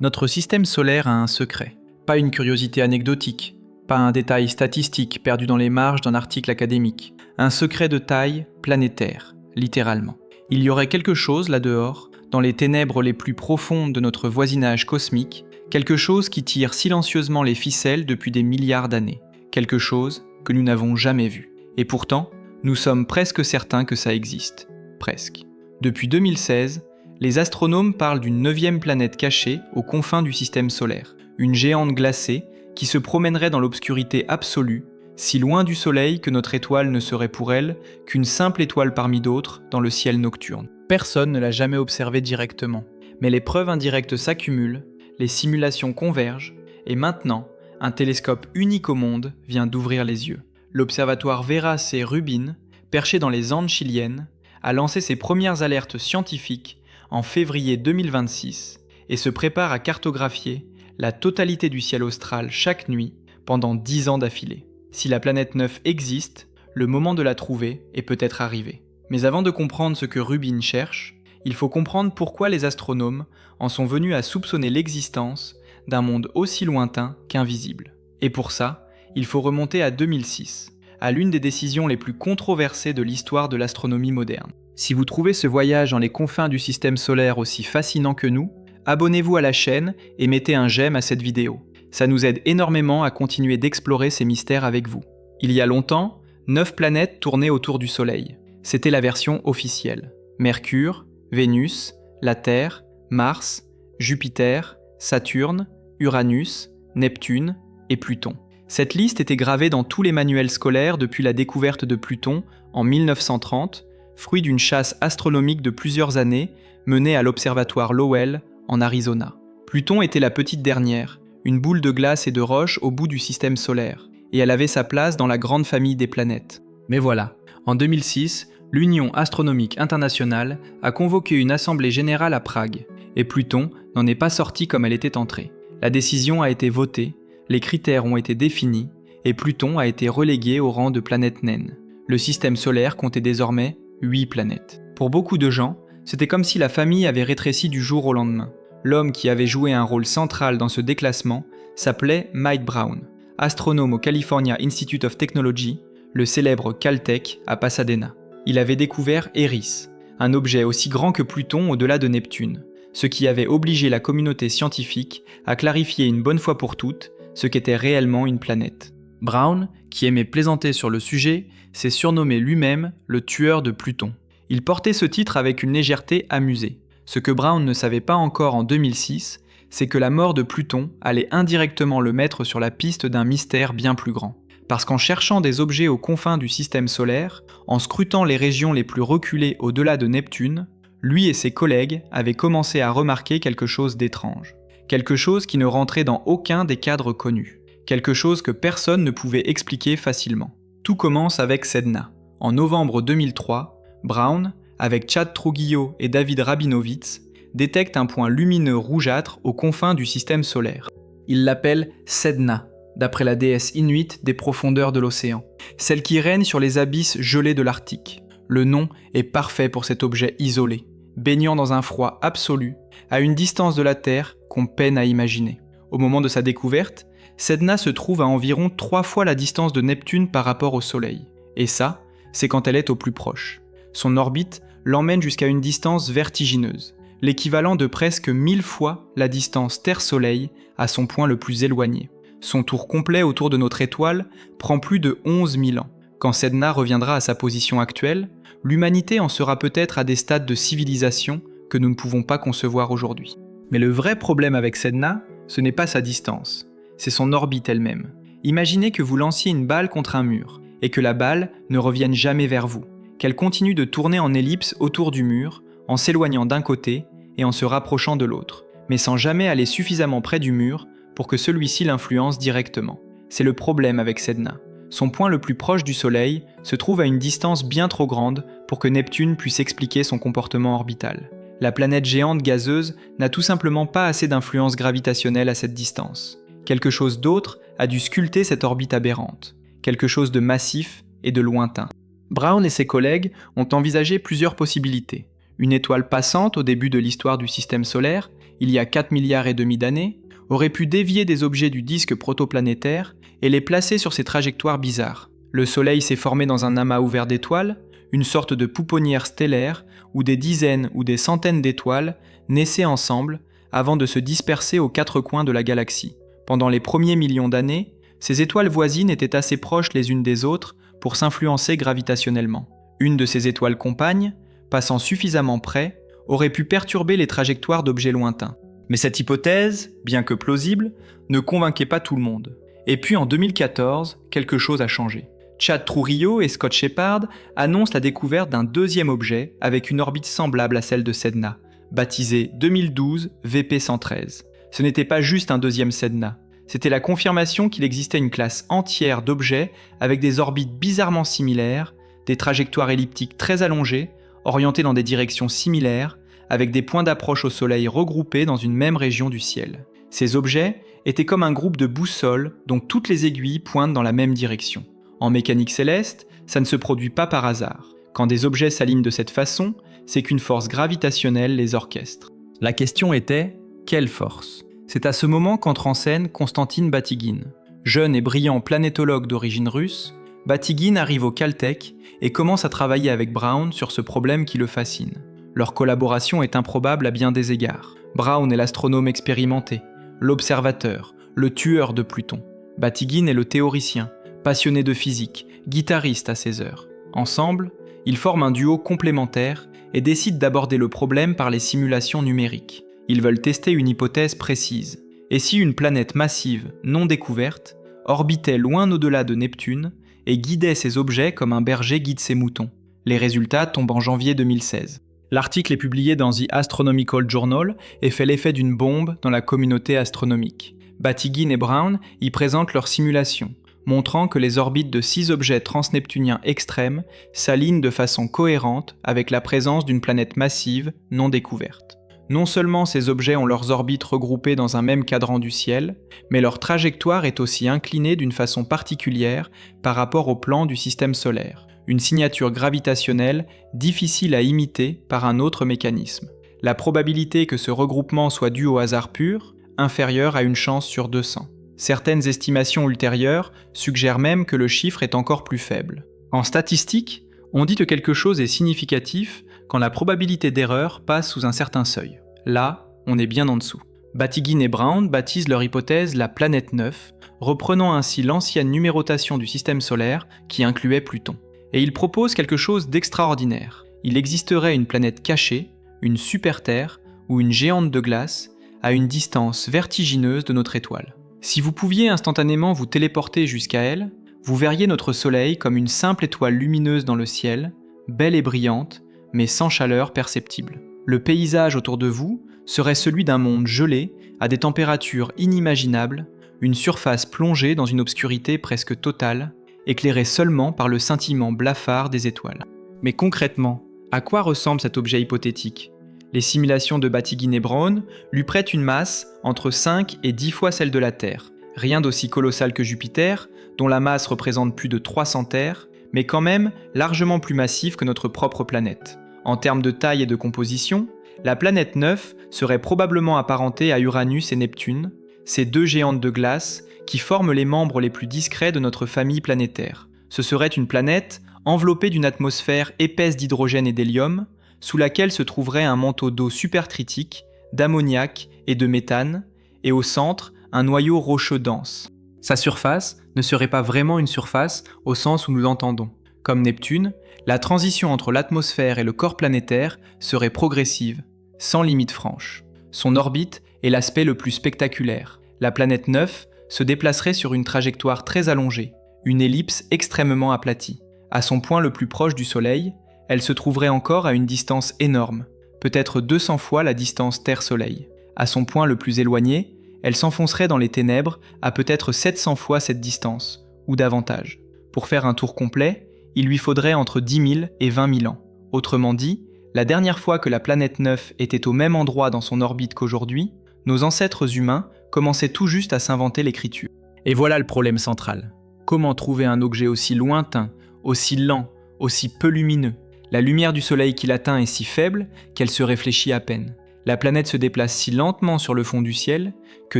Notre système solaire a un secret. Pas une curiosité anecdotique, pas un détail statistique perdu dans les marges d'un article académique. Un secret de taille planétaire, littéralement. Il y aurait quelque chose là-dehors, dans les ténèbres les plus profondes de notre voisinage cosmique, quelque chose qui tire silencieusement les ficelles depuis des milliards d'années. Quelque chose que nous n'avons jamais vu. Et pourtant, nous sommes presque certains que ça existe. Presque. Depuis 2016, les astronomes parlent d'une 9e planète cachée aux confins du système solaire. Une géante glacée qui se promènerait dans l'obscurité absolue, si loin du Soleil que notre étoile ne serait pour elle qu'une simple étoile parmi d'autres dans le ciel nocturne. Personne ne l'a jamais observée directement. Mais les preuves indirectes s'accumulent, les simulations convergent, et maintenant, un télescope unique au monde vient d'ouvrir les yeux. L'observatoire Vera C. Rubin, perché dans les Andes chiliennes, a lancé ses premières alertes scientifiques en février 2026 et se prépare à cartographier la totalité du ciel austral chaque nuit pendant 10 ans d'affilée. Si la planète 9 existe, le moment de la trouver est peut-être arrivé. Mais avant de comprendre ce que Rubin cherche, il faut comprendre pourquoi les astronomes en sont venus à soupçonner l'existence d'un monde aussi lointain qu'invisible. Et pour ça, il faut remonter à 2006, à l'une des décisions les plus controversées de l'histoire de l'astronomie moderne. Si vous trouvez ce voyage dans les confins du système solaire aussi fascinant que nous, abonnez-vous à la chaîne et mettez un j'aime à cette vidéo. Ça nous aide énormément à continuer d'explorer ces mystères avec vous. Il y a longtemps, 9 planètes tournaient autour du Soleil. C'était la version officielle. Mercure, Vénus, la Terre, Mars, Jupiter, Saturne, Uranus, Neptune et Pluton. Cette liste était gravée dans tous les manuels scolaires depuis la découverte de Pluton en 1930, fruit d'une chasse astronomique de plusieurs années menée à l'observatoire Lowell en Arizona. Pluton était la petite dernière, une boule de glace et de roche au bout du système solaire, et elle avait sa place dans la grande famille des planètes. Mais voilà, en 2006, l'Union astronomique internationale a convoqué une assemblée générale à Prague, et Pluton n'en est pas sorti comme elle était entrée. La décision a été votée, les critères ont été définis, et Pluton a été relégué au rang de planète naine. Le système solaire comptait désormais 8 planètes. Pour beaucoup de gens, c'était comme si la famille avait rétréci du jour au lendemain. L'homme qui avait joué un rôle central dans ce déclassement s'appelait Mike Brown, astronome au California Institute of Technology, le célèbre Caltech à Pasadena. Il avait découvert Eris, un objet aussi grand que Pluton au-delà de Neptune, ce qui avait obligé la communauté scientifique à clarifier une bonne fois pour toutes ce qu'était réellement une planète. Brown, qui aimait plaisanter sur le sujet, s'est surnommé lui-même le tueur de Pluton. Il portait ce titre avec une légèreté amusée. Ce que Brown ne savait pas encore en 2006, c'est que la mort de Pluton allait indirectement le mettre sur la piste d'un mystère bien plus grand. Parce qu'en cherchant des objets aux confins du système solaire, en scrutant les régions les plus reculées au-delà de Neptune, lui et ses collègues avaient commencé à remarquer quelque chose d'étrange. Quelque chose qui ne rentrait dans aucun des cadres connus. Quelque chose que personne ne pouvait expliquer facilement. Tout commence avec Sedna. En novembre 2003, Brown, avec Chad Trujillo et David Rabinowitz, détecte un point lumineux rougeâtre aux confins du système solaire. Il l'appelle Sedna, d'après la déesse inuite des profondeurs de l'océan, celle qui règne sur les abysses gelés de l'Arctique. Le nom est parfait pour cet objet isolé, baignant dans un froid absolu, à une distance de la Terre qu'on peine à imaginer. Au moment de sa découverte, Sedna se trouve à environ 3 fois la distance de Neptune par rapport au Soleil. Et ça, c'est quand elle est au plus proche. Son orbite l'emmène jusqu'à une distance vertigineuse, l'équivalent de presque 1000 fois la distance Terre-Soleil à son point le plus éloigné. Son tour complet autour de notre étoile prend plus de 11 000 ans. Quand Sedna reviendra à sa position actuelle, l'humanité en sera peut-être à des stades de civilisation que nous ne pouvons pas concevoir aujourd'hui. Mais le vrai problème avec Sedna, ce n'est pas sa distance, c'est son orbite elle-même. Imaginez que vous lanciez une balle contre un mur, et que la balle ne revienne jamais vers vous, qu'elle continue de tourner en ellipse autour du mur, en s'éloignant d'un côté et en se rapprochant de l'autre, mais sans jamais aller suffisamment près du mur pour que celui-ci l'influence directement. C'est le problème avec Sedna. Son point le plus proche du Soleil se trouve à une distance bien trop grande pour que Neptune puisse expliquer son comportement orbital. La planète géante gazeuse n'a tout simplement pas assez d'influence gravitationnelle à cette distance. Quelque chose d'autre a dû sculpter cette orbite aberrante. Quelque chose de massif et de lointain. Brown et ses collègues ont envisagé plusieurs possibilités. Une étoile passante au début de l'histoire du système solaire, il y a 4 milliards et demi d'années, aurait pu dévier des objets du disque protoplanétaire et les placer sur ces trajectoires bizarres. Le Soleil s'est formé dans un amas ouvert d'étoiles, une sorte de pouponnière stellaire où des dizaines ou des centaines d'étoiles naissaient ensemble avant de se disperser aux quatre coins de la galaxie. Pendant les premiers millions d'années, ces étoiles voisines étaient assez proches les unes des autres pour s'influencer gravitationnellement. Une de ces étoiles compagnes, passant suffisamment près, aurait pu perturber les trajectoires d'objets lointains. Mais cette hypothèse, bien que plausible, ne convainquait pas tout le monde. Et puis en 2014, quelque chose a changé. Chad Trujillo et Scott Shepard annoncent la découverte d'un deuxième objet avec une orbite semblable à celle de Sedna, baptisé 2012 VP113. Ce n'était pas juste un deuxième Sedna, c'était la confirmation qu'il existait une classe entière d'objets avec des orbites bizarrement similaires, des trajectoires elliptiques très allongées, orientées dans des directions similaires, avec des points d'approche au Soleil regroupés dans une même région du ciel. Ces objets étaient comme un groupe de boussoles dont toutes les aiguilles pointent dans la même direction. En mécanique céleste, ça ne se produit pas par hasard. Quand des objets s'alignent de cette façon, c'est qu'une force gravitationnelle les orchestre. La question était, quelle force ? C'est à ce moment qu'entre en scène Konstantin Batygin. Jeune et brillant planétologue d'origine russe, Batygin arrive au Caltech et commence à travailler avec Brown sur ce problème qui le fascine. Leur collaboration est improbable à bien des égards. Brown est l'astronome expérimenté, l'observateur, le tueur de Pluton. Batygin est le théoricien, passionné de physique, guitariste à ses heures. Ensemble, ils forment un duo complémentaire et décident d'aborder le problème par les simulations numériques. Ils veulent tester une hypothèse précise. Et si une planète massive, non découverte, orbitait loin au-delà de Neptune et guidait ses objets comme un berger guide ses moutons ? Les résultats tombent en janvier 2016. L'article est publié dans The Astronomical Journal et fait l'effet d'une bombe dans la communauté astronomique. Batygin et Brown y présentent leurs simulations, montrant que les orbites de 6 objets transneptuniens extrêmes s'alignent de façon cohérente avec la présence d'une planète massive non découverte. Non seulement ces objets ont leurs orbites regroupées dans un même cadran du ciel, mais leur trajectoire est aussi inclinée d'une façon particulière par rapport au plan du système solaire, une signature gravitationnelle difficile à imiter par un autre mécanisme. La probabilité que ce regroupement soit dû au hasard pur, inférieure à une chance sur 200. Certaines estimations ultérieures suggèrent même que le chiffre est encore plus faible. En statistique, on dit que quelque chose est significatif quand la probabilité d'erreur passe sous un certain seuil. Là, on est bien en dessous. Batygin et Brown baptisent leur hypothèse la planète 9, reprenant ainsi l'ancienne numérotation du système solaire qui incluait Pluton. Et ils proposent quelque chose d'extraordinaire. Il existerait une planète cachée, une super-Terre ou une géante de glace à une distance vertigineuse de notre étoile. Si vous pouviez instantanément vous téléporter jusqu'à elle, vous verriez notre Soleil comme une simple étoile lumineuse dans le ciel, belle et brillante, mais sans chaleur perceptible. Le paysage autour de vous serait celui d'un monde gelé, à des températures inimaginables, une surface plongée dans une obscurité presque totale, éclairée seulement par le scintillement blafard des étoiles. Mais concrètement, à quoi ressemble cet objet hypothétique ? Les simulations de Batygin et Brown lui prêtent une masse entre 5 et 10 fois celle de la Terre. Rien d'aussi colossal que Jupiter, dont la masse représente plus de 300 Terres, mais quand même largement plus massif que notre propre planète. En termes de taille et de composition, la planète 9 serait probablement apparentée à Uranus et Neptune, ces deux géantes de glace qui forment les membres les plus discrets de notre famille planétaire. Ce serait une planète enveloppée d'une atmosphère épaisse d'hydrogène et d'hélium, sous laquelle se trouverait un manteau d'eau supercritique, d'ammoniac et de méthane, et au centre, un noyau rocheux dense. Sa surface ne serait pas vraiment une surface au sens où nous l'entendons. Comme Neptune, la transition entre l'atmosphère et le corps planétaire serait progressive, sans limite franche. Son orbite est l'aspect le plus spectaculaire. La planète 9 se déplacerait sur une trajectoire très allongée, une ellipse extrêmement aplatie. À son point le plus proche du Soleil, elle se trouverait encore à une distance énorme, peut-être 200 fois la distance Terre-Soleil. À son point le plus éloigné, elle s'enfoncerait dans les ténèbres à peut-être 700 fois cette distance, ou davantage. Pour faire un tour complet, il lui faudrait entre 10 000 et 20 000 ans. Autrement dit, la dernière fois que la planète 9 était au même endroit dans son orbite qu'aujourd'hui, nos ancêtres humains commençaient tout juste à s'inventer l'écriture. Et voilà le problème central. Comment trouver un objet aussi lointain, aussi lent, aussi peu lumineux ? La lumière du Soleil qui l'atteint est si faible qu'elle se réfléchit à peine. La planète se déplace si lentement sur le fond du ciel que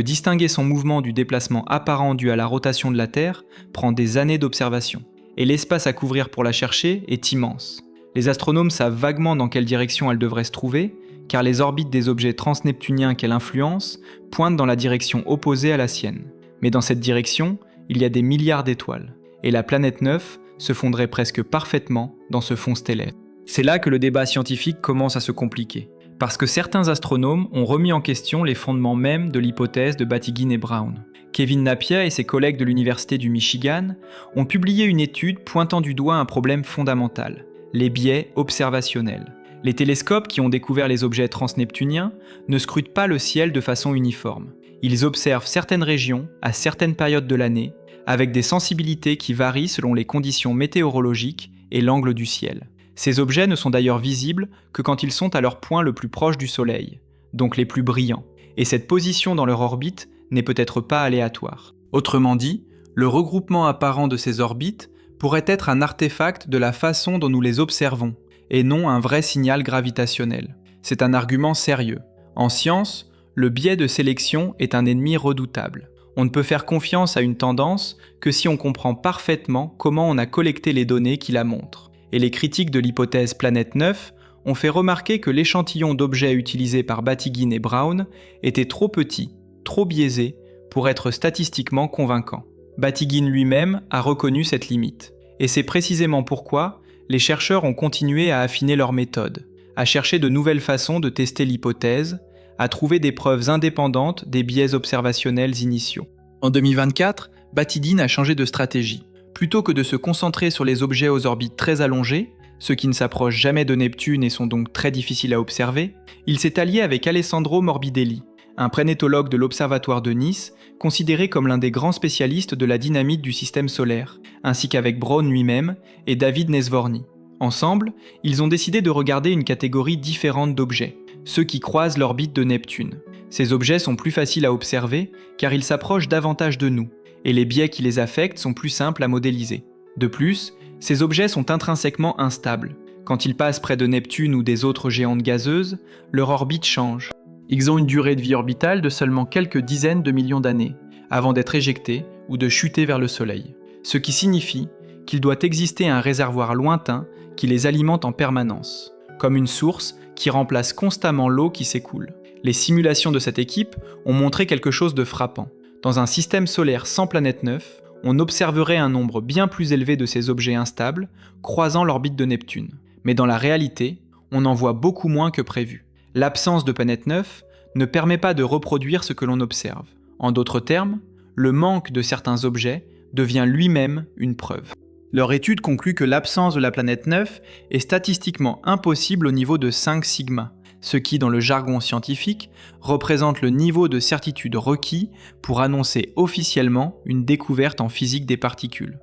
distinguer son mouvement du déplacement apparent dû à la rotation de la Terre prend des années d'observation. Et l'espace à couvrir pour la chercher est immense. Les astronomes savent vaguement dans quelle direction elle devrait se trouver, car les orbites des objets transneptuniens qu'elle influence pointent dans la direction opposée à la sienne. Mais dans cette direction, il y a des milliards d'étoiles, et la planète 9 se fondrait presque parfaitement dans ce fond stellaire. C'est là que le débat scientifique commence à se compliquer, parce que certains astronomes ont remis en question les fondements mêmes de l'hypothèse de Batygin et Brown. Kevin Napier et ses collègues de l'Université du Michigan ont publié une étude pointant du doigt un problème fondamental, les biais observationnels. Les télescopes qui ont découvert les objets transneptuniens ne scrutent pas le ciel de façon uniforme. Ils observent certaines régions à certaines périodes de l'année, avec des sensibilités qui varient selon les conditions météorologiques et l'angle du ciel. Ces objets ne sont d'ailleurs visibles que quand ils sont à leur point le plus proche du Soleil, donc les plus brillants, et cette position dans leur orbite n'est peut-être pas aléatoire. Autrement dit, le regroupement apparent de ces orbites pourrait être un artefact de la façon dont nous les observons, et non un vrai signal gravitationnel. C'est un argument sérieux. En science, le biais de sélection est un ennemi redoutable. On ne peut faire confiance à une tendance que si on comprend parfaitement comment on a collecté les données qui la montrent. Et les critiques de l'hypothèse Planète 9 ont fait remarquer que l'échantillon d'objets utilisé par Batygin et Brown était trop petit, trop biaisé, pour être statistiquement convaincant. Batygin lui-même a reconnu cette limite. Et c'est précisément pourquoi les chercheurs ont continué à affiner leur méthode, à chercher de nouvelles façons de tester l'hypothèse, à trouver des preuves indépendantes des biais observationnels initiaux. En 2024, Batygin a changé de stratégie. Plutôt que de se concentrer sur les objets aux orbites très allongées, ceux qui ne s'approchent jamais de Neptune et sont donc très difficiles à observer, il s'est allié avec Alessandro Morbidelli, un planétologue de l'Observatoire de Nice, considéré comme l'un des grands spécialistes de la dynamite du système solaire, ainsi qu'avec Brown lui-même et David Nesvorny. Ensemble, ils ont décidé de regarder une catégorie différente d'objets, ceux qui croisent l'orbite de Neptune. Ces objets sont plus faciles à observer car ils s'approchent davantage de nous, et les biais qui les affectent sont plus simples à modéliser. De plus, ces objets sont intrinsèquement instables. Quand ils passent près de Neptune ou des autres géantes gazeuses, leur orbite change. Ils ont une durée de vie orbitale de seulement quelques dizaines de millions d'années, avant d'être éjectés ou de chuter vers le Soleil. Ce qui signifie qu'il doit exister un réservoir lointain qui les alimente en permanence, comme une source qui remplace constamment l'eau qui s'écoule. Les simulations de cette équipe ont montré quelque chose de frappant. Dans un système solaire sans planète 9, on observerait un nombre bien plus élevé de ces objets instables croisant l'orbite de Neptune. Mais dans la réalité, on en voit beaucoup moins que prévu. L'absence de planète 9 ne permet pas de reproduire ce que l'on observe. En d'autres termes, le manque de certains objets devient lui-même une preuve. Leur étude conclut que l'absence de la planète 9 est statistiquement impossible au niveau de 5 sigma, ce qui, dans le jargon scientifique, représente le niveau de certitude requis pour annoncer officiellement une découverte en physique des particules.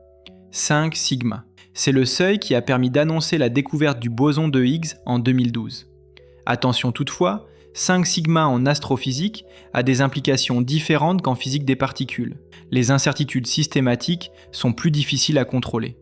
5 sigma. C'est le seuil qui a permis d'annoncer la découverte du boson de Higgs en 2012. Attention toutefois, 5 sigma en astrophysique a des implications différentes qu'en physique des particules. Les incertitudes systématiques sont plus difficiles à contrôler.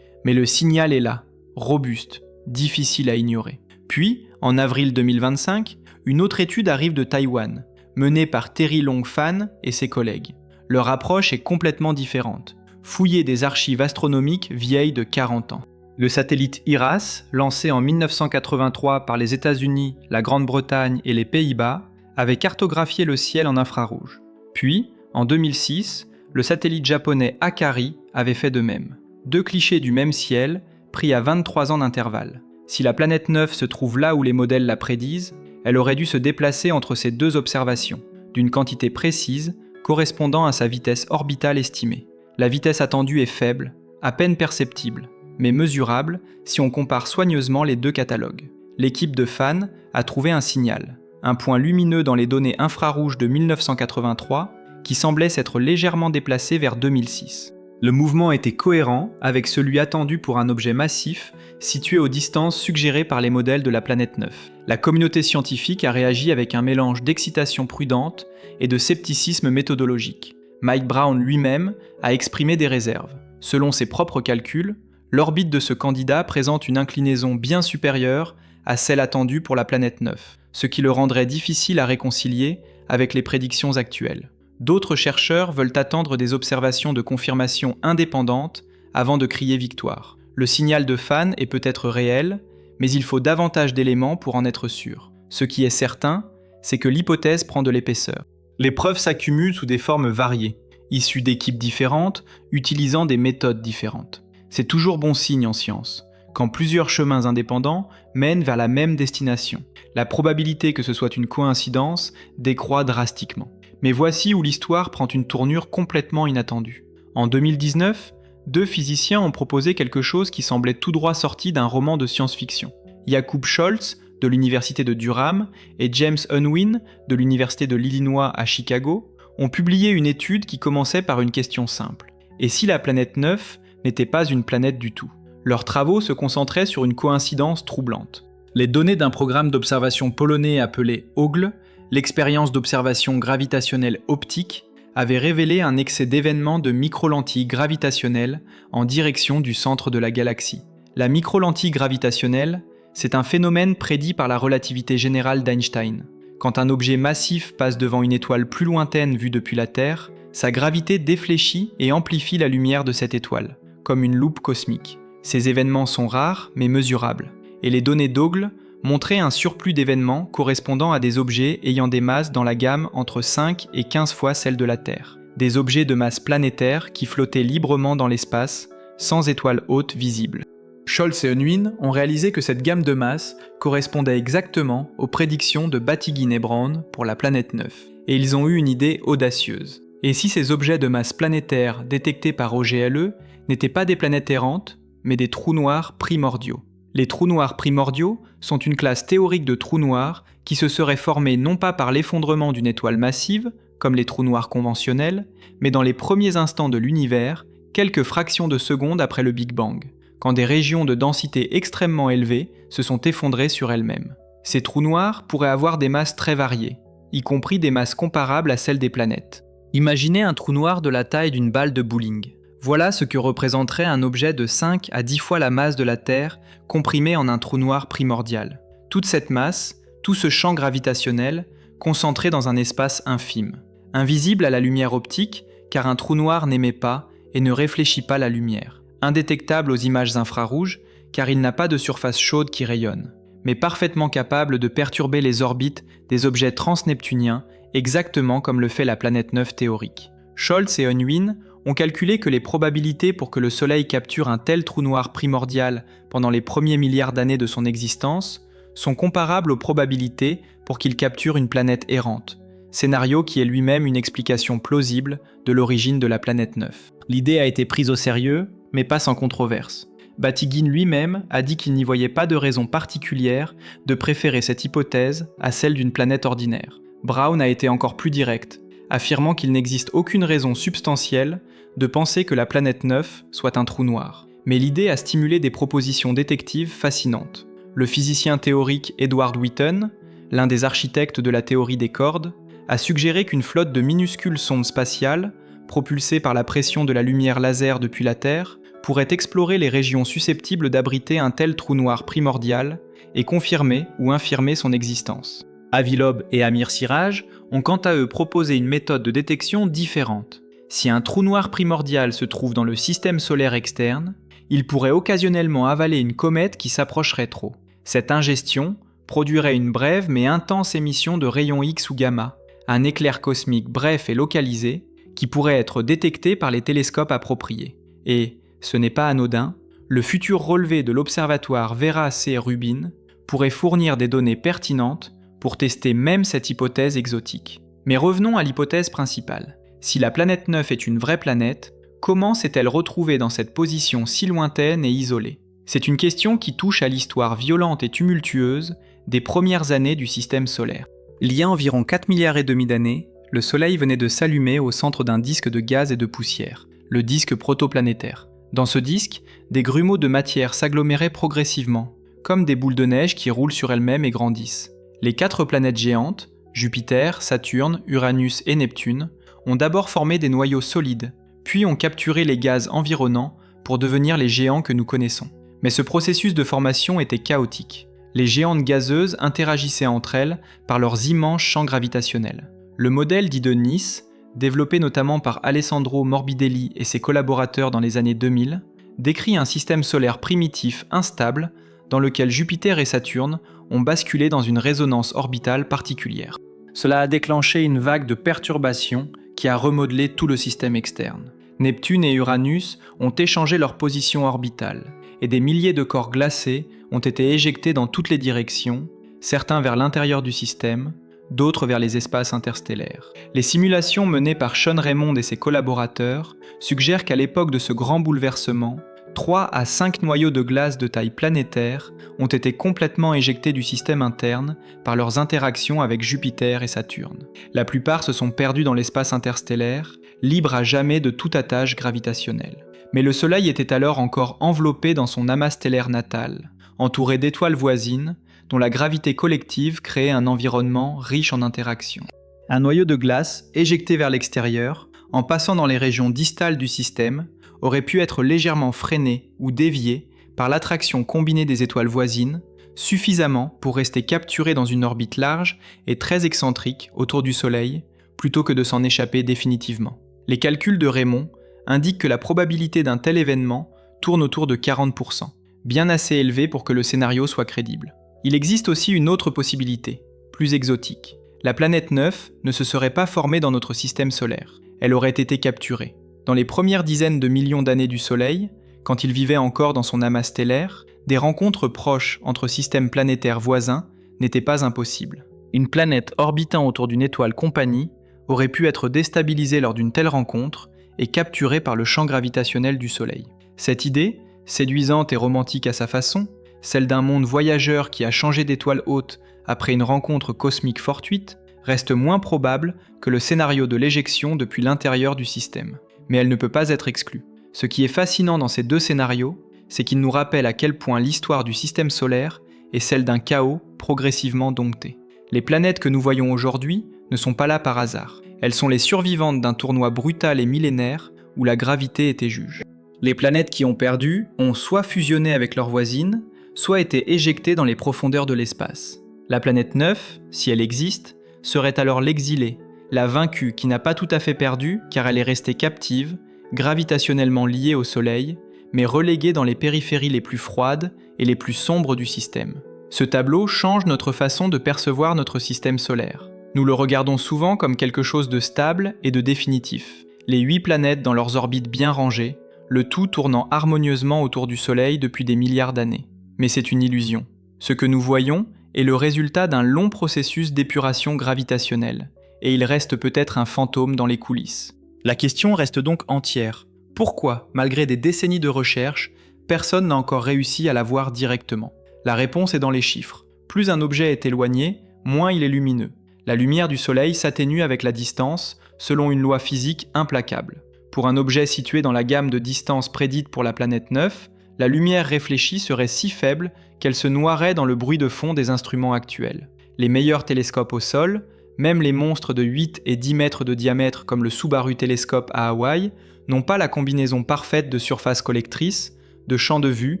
Mais le signal est là, robuste, difficile à ignorer. Puis, en avril 2025, une autre étude arrive de Taïwan, menée par Terry Long Phan et ses collègues. Leur approche est complètement différente. Fouiller des archives astronomiques vieilles de 40 ans. Le satellite IRAS, lancé en 1983 par les États-Unis, la Grande-Bretagne et les Pays-Bas, avait cartographié le ciel en infrarouge. Puis, en 2006, le satellite japonais Akari avait fait de même. 2 clichés du même ciel, pris à 23 ans d'intervalle. Si la planète 9 se trouve là où les modèles la prédisent, elle aurait dû se déplacer entre ces 2 observations, d'une quantité précise, correspondant à sa vitesse orbitale estimée. La vitesse attendue est faible, à peine perceptible, mais mesurable si on compare soigneusement les 2 catalogues. L'équipe de Phan a trouvé un signal, un point lumineux dans les données infrarouges de 1983 qui semblait s'être légèrement déplacé vers 2006. Le mouvement était cohérent avec celui attendu pour un objet massif situé aux distances suggérées par les modèles de la planète 9. La communauté scientifique a réagi avec un mélange d'excitation prudente et de scepticisme méthodologique. Mike Brown lui-même a exprimé des réserves. Selon ses propres calculs, l'orbite de ce candidat présente une inclinaison bien supérieure à celle attendue pour la planète 9. ce qui le rendrait difficile à réconcilier avec les prédictions actuelles. D'autres chercheurs veulent attendre des observations de confirmation indépendantes avant de crier victoire. Le signal de Phan est peut-être réel, mais il faut davantage d'éléments pour en être sûr. Ce qui est certain, c'est que l'hypothèse prend de l'épaisseur. Les preuves s'accumulent sous des formes variées, issues d'équipes différentes, utilisant des méthodes différentes. C'est toujours bon signe en science, quand plusieurs chemins indépendants mènent vers la même destination. La probabilité que ce soit une coïncidence décroît drastiquement. Mais voici où l'histoire prend une tournure complètement inattendue. En 2019, 2 physiciens ont proposé quelque chose qui semblait tout droit sorti d'un roman de science-fiction. Jakob Scholz, de l'université de Durham, et James Unwin, de l'université de l'Illinois à Chicago, ont publié une étude qui commençait par une question simple. Et si la planète 9 n'était pas une planète du tout ? Leurs travaux se concentraient sur une coïncidence troublante. Les données d'un programme d'observation polonais appelé OGLE, l'expérience d'observation gravitationnelle optique, avait révélé un excès d'événements de microlentilles gravitationnelles en direction du centre de la galaxie. La microlentille gravitationnelle, c'est un phénomène prédit par la relativité générale d'Einstein. Quand un objet massif passe devant une étoile plus lointaine vue depuis la Terre, sa gravité défléchit et amplifie la lumière de cette étoile, comme une loupe cosmique. Ces événements sont rares mais mesurables, et les données d'OGLE montraient un surplus d'événements correspondant à des objets ayant des masses dans la gamme entre 5 et 15 fois celle de la Terre. Des objets de masse planétaire qui flottaient librement dans l'espace, sans étoiles hautes visibles. Scholz et Unwin ont réalisé que cette gamme de masse correspondait exactement aux prédictions de Batygin et Brown pour la planète 9. Et ils ont eu une idée audacieuse. Et si ces objets de masse planétaire détectés par OGLE n'étaient pas des planètes errantes, mais des trous noirs primordiaux? Les trous noirs primordiaux sont une classe théorique de trous noirs qui se seraient formés non pas par l'effondrement d'une étoile massive, comme les trous noirs conventionnels, mais dans les premiers instants de l'univers, quelques fractions de secondes après le Big Bang, quand des régions de densité extrêmement élevées se sont effondrées sur elles-mêmes. Ces trous noirs pourraient avoir des masses très variées, y compris des masses comparables à celles des planètes. Imaginez un trou noir de la taille d'une balle de bowling. Voilà ce que représenterait un objet de 5 à 10 fois la masse de la Terre comprimé en un trou noir primordial. Toute cette masse, tout ce champ gravitationnel, concentré dans un espace infime. Invisible à la lumière optique, car un trou noir n'émet pas et ne réfléchit pas la lumière. Indétectable aux images infrarouges, car il n'a pas de surface chaude qui rayonne, mais parfaitement capable de perturber les orbites des objets transneptuniens, exactement comme le fait la planète 9 théorique. Scholz et Unwin ont calculé que les probabilités pour que le Soleil capture un tel trou noir primordial pendant les premiers milliards d'années de son existence sont comparables aux probabilités pour qu'il capture une planète errante, scénario qui est lui-même une explication plausible de l'origine de la planète 9. L'idée a été prise au sérieux, mais pas sans controverse. Batygin lui-même a dit qu'il n'y voyait pas de raison particulière de préférer cette hypothèse à celle d'une planète ordinaire. Brown a été encore plus direct, affirmant qu'il n'existe aucune raison substantielle de penser que la planète 9 soit un trou noir. Mais l'idée a stimulé des propositions détectives fascinantes. Le physicien théorique Edward Wheaton, l'un des architectes de la théorie des cordes, a suggéré qu'une flotte de minuscules sondes spatiales, propulsées par la pression de la lumière laser depuis la Terre, pourrait explorer les régions susceptibles d'abriter un tel trou noir primordial et confirmer ou infirmer son existence. Avi Loeb et Amir Siraj ont quant à eux proposé une méthode de détection différente. Si un trou noir primordial se trouve dans le système solaire externe, il pourrait occasionnellement avaler une comète qui s'approcherait trop. Cette ingestion produirait une brève mais intense émission de rayons X ou gamma, un éclair cosmique bref et localisé qui pourrait être détecté par les télescopes appropriés. Et, ce n'est pas anodin, le futur relevé de l'observatoire Vera C. Rubin pourrait fournir des données pertinentes pour tester même cette hypothèse exotique. Mais revenons à l'hypothèse principale. Si la planète 9 est une vraie planète, comment s'est-elle retrouvée dans cette position si lointaine et isolée ? C'est une question qui touche à l'histoire violente et tumultueuse des premières années du système solaire. Il y a environ 4 milliards et demi d'années, le Soleil venait de s'allumer au centre d'un disque de gaz et de poussière, le disque protoplanétaire. Dans ce disque, des grumeaux de matière s'aggloméraient progressivement, comme des boules de neige qui roulent sur elles-mêmes et grandissent. Les 4 planètes géantes, Jupiter, Saturne, Uranus et Neptune, ont d'abord formé des noyaux solides, puis ont capturé les gaz environnants pour devenir les géants que nous connaissons. Mais ce processus de formation était chaotique. Les géantes gazeuses interagissaient entre elles par leurs immenses champs gravitationnels. Le modèle dit de Nice, développé notamment par Alessandro Morbidelli et ses collaborateurs dans les années 2000, décrit un système solaire primitif instable dans lequel Jupiter et Saturne ont basculé dans une résonance orbitale particulière. Cela a déclenché une vague de perturbations qui a remodelé tout le système externe. Neptune et Uranus ont échangé leur position orbitale, et des milliers de corps glacés ont été éjectés dans toutes les directions, certains vers l'intérieur du système, d'autres vers les espaces interstellaires. Les simulations menées par Sean Raymond et ses collaborateurs suggèrent qu'à l'époque de ce grand bouleversement, 3 à 5 noyaux de glace de taille planétaire ont été complètement éjectés du système interne par leurs interactions avec Jupiter et Saturne. La plupart se sont perdus dans l'espace interstellaire, libres à jamais de toute attache gravitationnelle. Mais le Soleil était alors encore enveloppé dans son amas stellaire natal, entouré d'étoiles voisines, dont la gravité collective créait un environnement riche en interactions. Un noyau de glace, éjecté vers l'extérieur, en passant dans les régions distales du système, aurait pu être légèrement freiné ou dévié par l'attraction combinée des étoiles voisines, suffisamment pour rester capturé dans une orbite large et très excentrique autour du Soleil, plutôt que de s'en échapper définitivement. Les calculs de Raymond indiquent que la probabilité d'un tel événement tourne autour de 40%, bien assez élevé pour que le scénario soit crédible. Il existe aussi une autre possibilité, plus exotique. La planète 9 ne se serait pas formée dans notre système solaire, elle aurait été capturée. Dans les premières dizaines de millions d'années du Soleil, quand il vivait encore dans son amas stellaire, des rencontres proches entre systèmes planétaires voisins n'étaient pas impossibles. Une planète orbitant autour d'une étoile compagnie aurait pu être déstabilisée lors d'une telle rencontre et capturée par le champ gravitationnel du Soleil. Cette idée, séduisante et romantique à sa façon, celle d'un monde voyageur qui a changé d'étoile haute après une rencontre cosmique fortuite, reste moins probable que le scénario de l'éjection depuis l'intérieur du système. Mais elle ne peut pas être exclue. Ce qui est fascinant dans ces deux scénarios, c'est qu'ils nous rappellent à quel point l'histoire du système solaire est celle d'un chaos progressivement dompté. Les planètes que nous voyons aujourd'hui ne sont pas là par hasard. Elles sont les survivantes d'un tournoi brutal et millénaire où la gravité était juge. Les planètes qui ont perdu ont soit fusionné avec leurs voisines, soit été éjectées dans les profondeurs de l'espace. La planète 9, si elle existe, serait alors l'exilée, la vaincue qui n'a pas tout à fait perdu car elle est restée captive, gravitationnellement liée au Soleil, mais reléguée dans les périphéries les plus froides et les plus sombres du système. Ce tableau change notre façon de percevoir notre système solaire. Nous le regardons souvent comme quelque chose de stable et de définitif. Les 8 planètes dans leurs orbites bien rangées, le tout tournant harmonieusement autour du Soleil depuis des milliards d'années. Mais c'est une illusion. Ce que nous voyons est le résultat d'un long processus d'épuration gravitationnelle, et il reste peut-être un fantôme dans les coulisses. La question reste donc entière. Pourquoi, malgré des décennies de recherche, personne n'a encore réussi à la voir directement ? La réponse est dans les chiffres. Plus un objet est éloigné, moins il est lumineux. La lumière du Soleil s'atténue avec la distance, selon une loi physique implacable. Pour un objet situé dans la gamme de distance prédite pour la planète 9, la lumière réfléchie serait si faible qu'elle se noierait dans le bruit de fond des instruments actuels. Les meilleurs télescopes au sol, même les monstres de 8 et 10 mètres de diamètre comme le Subaru télescope à Hawaï, n'ont pas la combinaison parfaite de surface collectrice, de champ de vue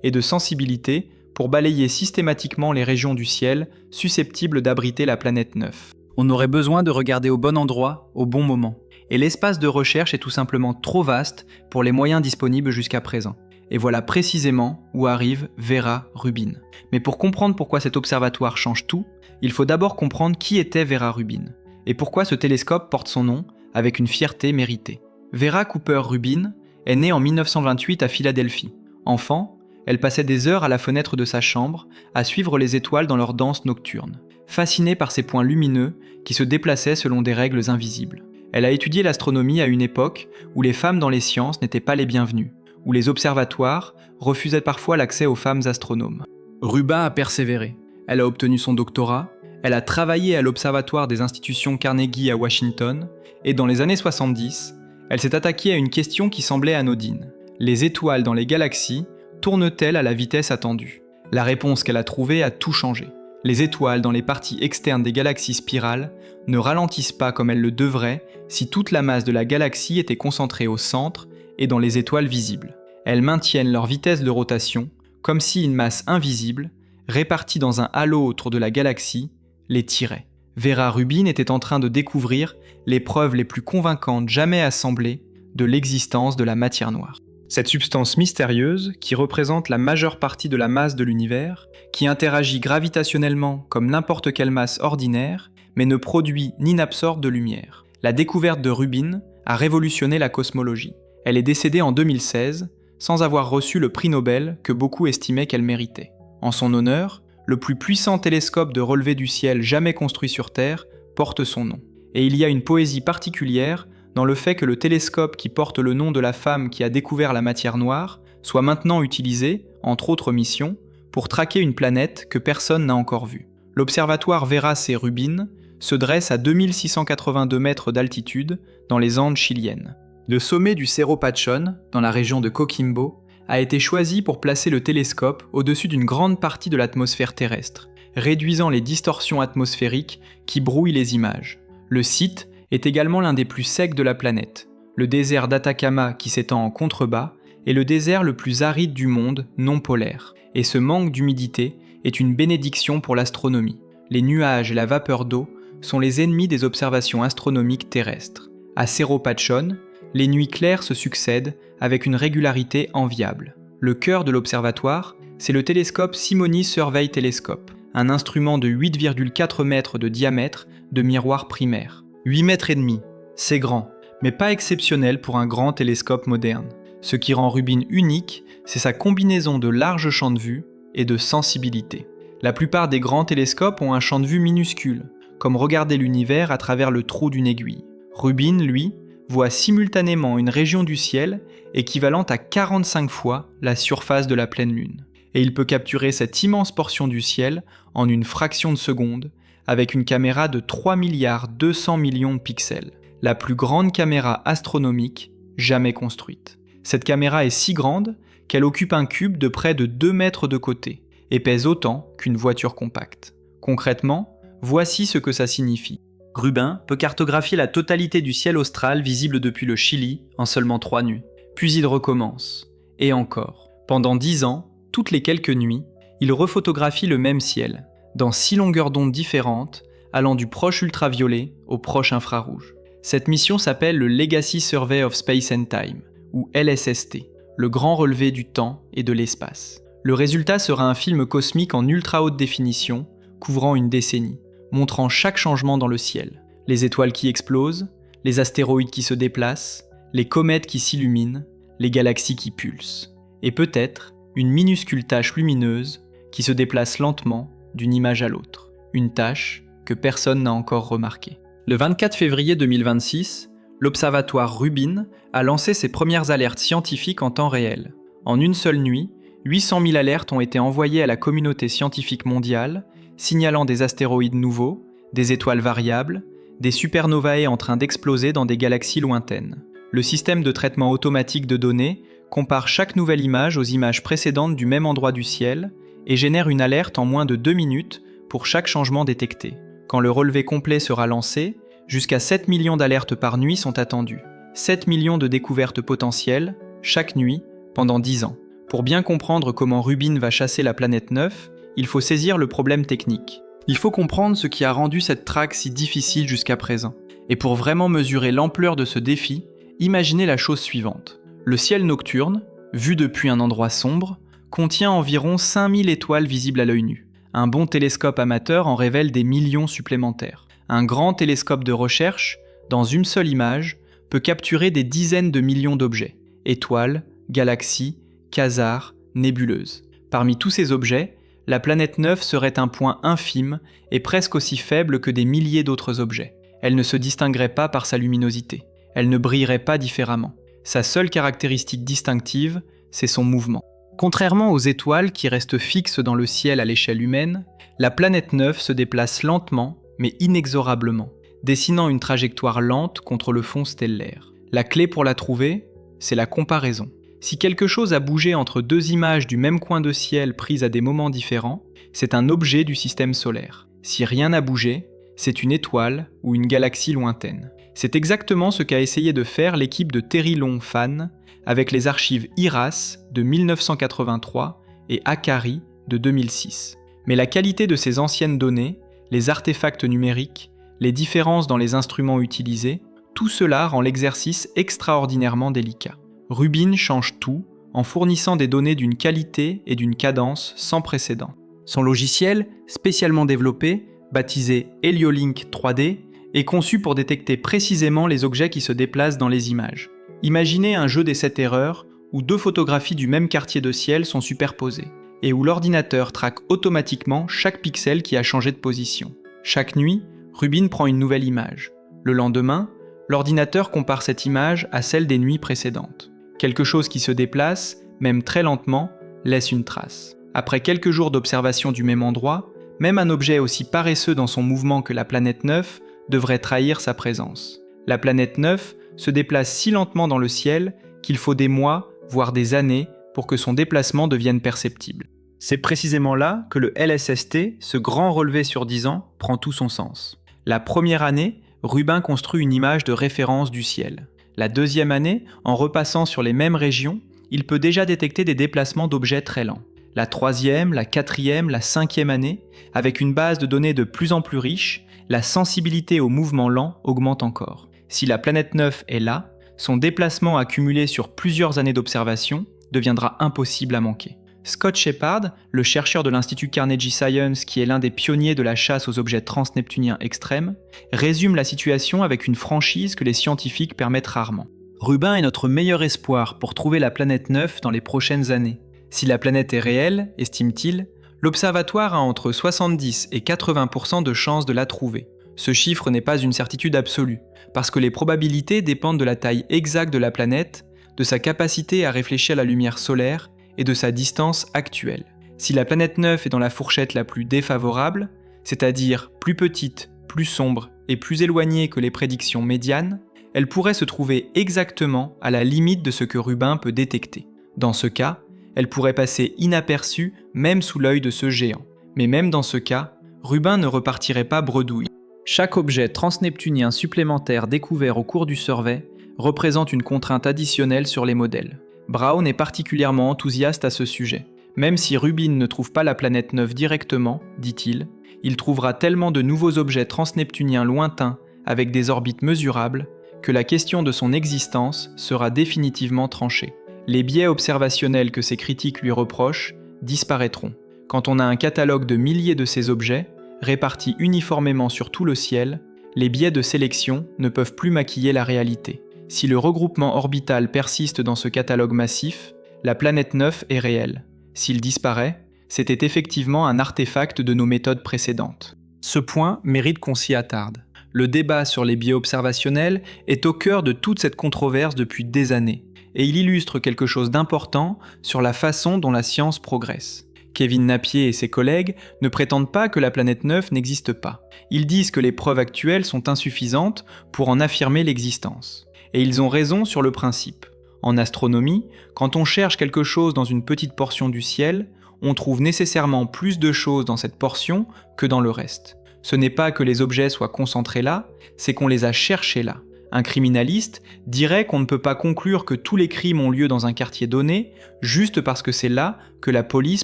et de sensibilité pour balayer systématiquement les régions du ciel susceptibles d'abriter la planète 9. On aurait besoin de regarder au bon endroit, au bon moment. Et l'espace de recherche est tout simplement trop vaste pour les moyens disponibles jusqu'à présent. Et voilà précisément où arrive Vera Rubin. Mais pour comprendre pourquoi cet observatoire change tout, il faut d'abord comprendre qui était Vera Rubin, et pourquoi ce télescope porte son nom avec une fierté méritée. Vera Cooper Rubin est née en 1928 à Philadelphie. Enfant, elle passait des heures à la fenêtre de sa chambre à suivre les étoiles dans leur danse nocturne, fascinée par ces points lumineux qui se déplaçaient selon des règles invisibles. Elle a étudié l'astronomie à une époque où les femmes dans les sciences n'étaient pas les bienvenues, où les observatoires refusaient parfois l'accès aux femmes astronomes. Rubin a persévéré. Elle a obtenu son doctorat, elle a travaillé à l'Observatoire des institutions Carnegie à Washington, et dans les années 70, elle s'est attaquée à une question qui semblait anodine. Les étoiles dans les galaxies tournent-elles à la vitesse attendue ? La réponse qu'elle a trouvée a tout changé. Les étoiles dans les parties externes des galaxies spirales ne ralentissent pas comme elles le devraient si toute la masse de la galaxie était concentrée au centre et dans les étoiles visibles. Elles maintiennent leur vitesse de rotation, comme si une masse invisible répartis dans un halo autour de la galaxie, les tiraient. Vera Rubin était en train de découvrir les preuves les plus convaincantes jamais assemblées de l'existence de la matière noire. Cette substance mystérieuse, qui représente la majeure partie de la masse de l'univers, qui interagit gravitationnellement comme n'importe quelle masse ordinaire, mais ne produit ni n'absorbe de lumière. La découverte de Rubin a révolutionné la cosmologie. Elle est décédée en 2016, sans avoir reçu le prix Nobel que beaucoup estimaient qu'elle méritait. En son honneur, le plus puissant télescope de relevé du ciel jamais construit sur Terre porte son nom. Et il y a une poésie particulière dans le fait que le télescope qui porte le nom de la femme qui a découvert la matière noire soit maintenant utilisé, entre autres missions, pour traquer une planète que personne n'a encore vue. L'observatoire Vera C. Rubin se dresse à 2682 mètres d'altitude dans les Andes chiliennes. Le sommet du Cerro Pachón, dans la région de Coquimbo, a été choisi pour placer le télescope au-dessus d'une grande partie de l'atmosphère terrestre, réduisant les distorsions atmosphériques qui brouillent les images. Le site est également l'un des plus secs de la planète. Le désert d'Atacama qui s'étend en contrebas est le désert le plus aride du monde non polaire, et ce manque d'humidité est une bénédiction pour l'astronomie. Les nuages et la vapeur d'eau sont les ennemis des observations astronomiques terrestres. À Cerro Pachón, les nuits claires se succèdent avec une régularité enviable. Le cœur de l'observatoire, c'est le télescope Simony Survey Telescope, un instrument de 8,4 mètres de diamètre de miroir primaire. 8 mètres et demi, c'est grand, mais pas exceptionnel pour un grand télescope moderne. Ce qui rend Rubin unique, c'est sa combinaison de large champ de vue et de sensibilité. La plupart des grands télescopes ont un champ de vue minuscule, comme regarder l'univers à travers le trou d'une aiguille. Rubin, lui, voit simultanément une région du ciel équivalente à 45 fois la surface de la pleine lune. Et il peut capturer cette immense portion du ciel en une fraction de seconde, avec une caméra de 3,2 milliards de pixels, la plus grande caméra astronomique jamais construite. Cette caméra est si grande qu'elle occupe un cube de près de 2 mètres de côté et pèse autant qu'une voiture compacte. Concrètement, voici ce que ça signifie. Rubin peut cartographier la totalité du ciel austral visible depuis le Chili en seulement 3 nuits. Puis il recommence. Et encore. Pendant 10 ans, toutes les quelques nuits, il rephotographie le même ciel, dans 6 longueurs d'onde différentes, allant du proche ultraviolet au proche infrarouge. Cette mission s'appelle le Legacy Survey of Space and Time, ou LSST, le grand relevé du temps et de l'espace. Le résultat sera un film cosmique en ultra haute définition, couvrant une décennie, montrant chaque changement dans le ciel. Les étoiles qui explosent, les astéroïdes qui se déplacent, les comètes qui s'illuminent, les galaxies qui pulsent. Et peut-être une minuscule tache lumineuse qui se déplace lentement d'une image à l'autre. Une tache que personne n'a encore remarquée. Le 24 février 2026, l'observatoire Rubin a lancé ses premières alertes scientifiques en temps réel. En une seule nuit, 800 000 alertes ont été envoyées à la communauté scientifique mondiale, signalant des astéroïdes nouveaux, des étoiles variables, des supernovae en train d'exploser dans des galaxies lointaines. Le système de traitement automatique de données compare chaque nouvelle image aux images précédentes du même endroit du ciel et génère une alerte en moins de 2 minutes pour chaque changement détecté. Quand le relevé complet sera lancé, jusqu'à 7 millions d'alertes par nuit sont attendues. 7 millions de découvertes potentielles, chaque nuit, pendant 10 ans. Pour bien comprendre comment Rubin va chasser la planète 9, il faut saisir le problème technique. Il faut comprendre ce qui a rendu cette traque si difficile jusqu'à présent. Et pour vraiment mesurer l'ampleur de ce défi, imaginez la chose suivante. Le ciel nocturne, vu depuis un endroit sombre, contient environ 5000 étoiles visibles à l'œil nu. Un bon télescope amateur en révèle des millions supplémentaires. Un grand télescope de recherche, dans une seule image, peut capturer des dizaines de millions d'objets. Étoiles, galaxies, quasars, nébuleuses. Parmi tous ces objets, la planète 9 serait un point infime et presque aussi faible que des milliers d'autres objets. Elle ne se distinguerait pas par sa luminosité. Elle ne brillerait pas différemment. Sa seule caractéristique distinctive, c'est son mouvement. Contrairement aux étoiles qui restent fixes dans le ciel à l'échelle humaine, la planète 9 se déplace lentement, mais inexorablement, dessinant une trajectoire lente contre le fond stellaire. La clé pour la trouver, c'est la comparaison. Si quelque chose a bougé entre deux images du même coin de ciel prises à des moments différents, c'est un objet du système solaire. Si rien n'a bougé, c'est une étoile ou une galaxie lointaine. C'est exactement ce qu'a essayé de faire l'équipe de Terry Long-Phan avec les archives IRAS de 1983 et ACARI de 2006. Mais la qualité de ces anciennes données, les artefacts numériques, les différences dans les instruments utilisés, tout cela rend l'exercice extraordinairement délicat. Rubin change tout en fournissant des données d'une qualité et d'une cadence sans précédent. Son logiciel, spécialement développé, baptisé HelioLink 3D, est conçu pour détecter précisément les objets qui se déplacent dans les images. Imaginez un jeu des 7 erreurs où 2 photographies du même quartier de ciel sont superposées, et où l'ordinateur traque automatiquement chaque pixel qui a changé de position. Chaque nuit, Rubin prend une nouvelle image. Le lendemain, l'ordinateur compare cette image à celle des nuits précédentes. Quelque chose qui se déplace, même très lentement, laisse une trace. Après quelques jours d'observation du même endroit, même un objet aussi paresseux dans son mouvement que la planète 9 devrait trahir sa présence. La planète 9 se déplace si lentement dans le ciel qu'il faut des mois, voire des années, pour que son déplacement devienne perceptible. C'est précisément là que le LSST, ce grand relevé sur 10 ans, prend tout son sens. La première année, Rubin construit une image de référence du ciel. La deuxième année, en repassant sur les mêmes régions, il peut déjà détecter des déplacements d'objets très lents. La troisième, la quatrième, la cinquième année, avec une base de données de plus en plus riche, la sensibilité aux mouvements lents augmente encore. Si la planète 9 est là, son déplacement accumulé sur plusieurs années d'observation deviendra impossible à manquer. Scott Shepard, le chercheur de l'Institut Carnegie Science qui est l'un des pionniers de la chasse aux objets transneptuniens extrêmes, résume la situation avec une franchise que les scientifiques permettent rarement. Rubin est notre meilleur espoir pour trouver la planète 9 dans les prochaines années. Si la planète est réelle, estime-t-il, l'observatoire a entre 70 et 80% de chances de la trouver. Ce chiffre n'est pas une certitude absolue, parce que les probabilités dépendent de la taille exacte de la planète, de sa capacité à réfléchir la lumière solaire et de sa distance actuelle. Si la planète 9 est dans la fourchette la plus défavorable, c'est-à-dire plus petite, plus sombre et plus éloignée que les prédictions médianes, elle pourrait se trouver exactement à la limite de ce que Rubin peut détecter. Dans ce cas, elle pourrait passer inaperçue même sous l'œil de ce géant. Mais même dans ce cas, Rubin ne repartirait pas bredouille. Chaque objet transneptunien supplémentaire découvert au cours du survey représente une contrainte additionnelle sur les modèles. Brown est particulièrement enthousiaste à ce sujet. Même si Rubin ne trouve pas la planète 9 directement, dit-il, il trouvera tellement de nouveaux objets transneptuniens lointains avec des orbites mesurables que la question de son existence sera définitivement tranchée. Les biais observationnels que ses critiques lui reprochent disparaîtront. Quand on a un catalogue de milliers de ces objets, répartis uniformément sur tout le ciel, les biais de sélection ne peuvent plus maquiller la réalité. Si le regroupement orbital persiste dans ce catalogue massif, la planète 9 est réelle. S'il disparaît, c'était effectivement un artefact de nos méthodes précédentes. Ce point mérite qu'on s'y attarde. Le débat sur les biais observationnels est au cœur de toute cette controverse depuis des années, et il illustre quelque chose d'important sur la façon dont la science progresse. Kevin Napier et ses collègues ne prétendent pas que la planète 9 n'existe pas. Ils disent que les preuves actuelles sont insuffisantes pour en affirmer l'existence. Et ils ont raison sur le principe. En astronomie, quand on cherche quelque chose dans une petite portion du ciel, on trouve nécessairement plus de choses dans cette portion que dans le reste. Ce n'est pas que les objets soient concentrés là, c'est qu'on les a cherchés là. Un criminaliste dirait qu'on ne peut pas conclure que tous les crimes ont lieu dans un quartier donné, juste parce que c'est là que la police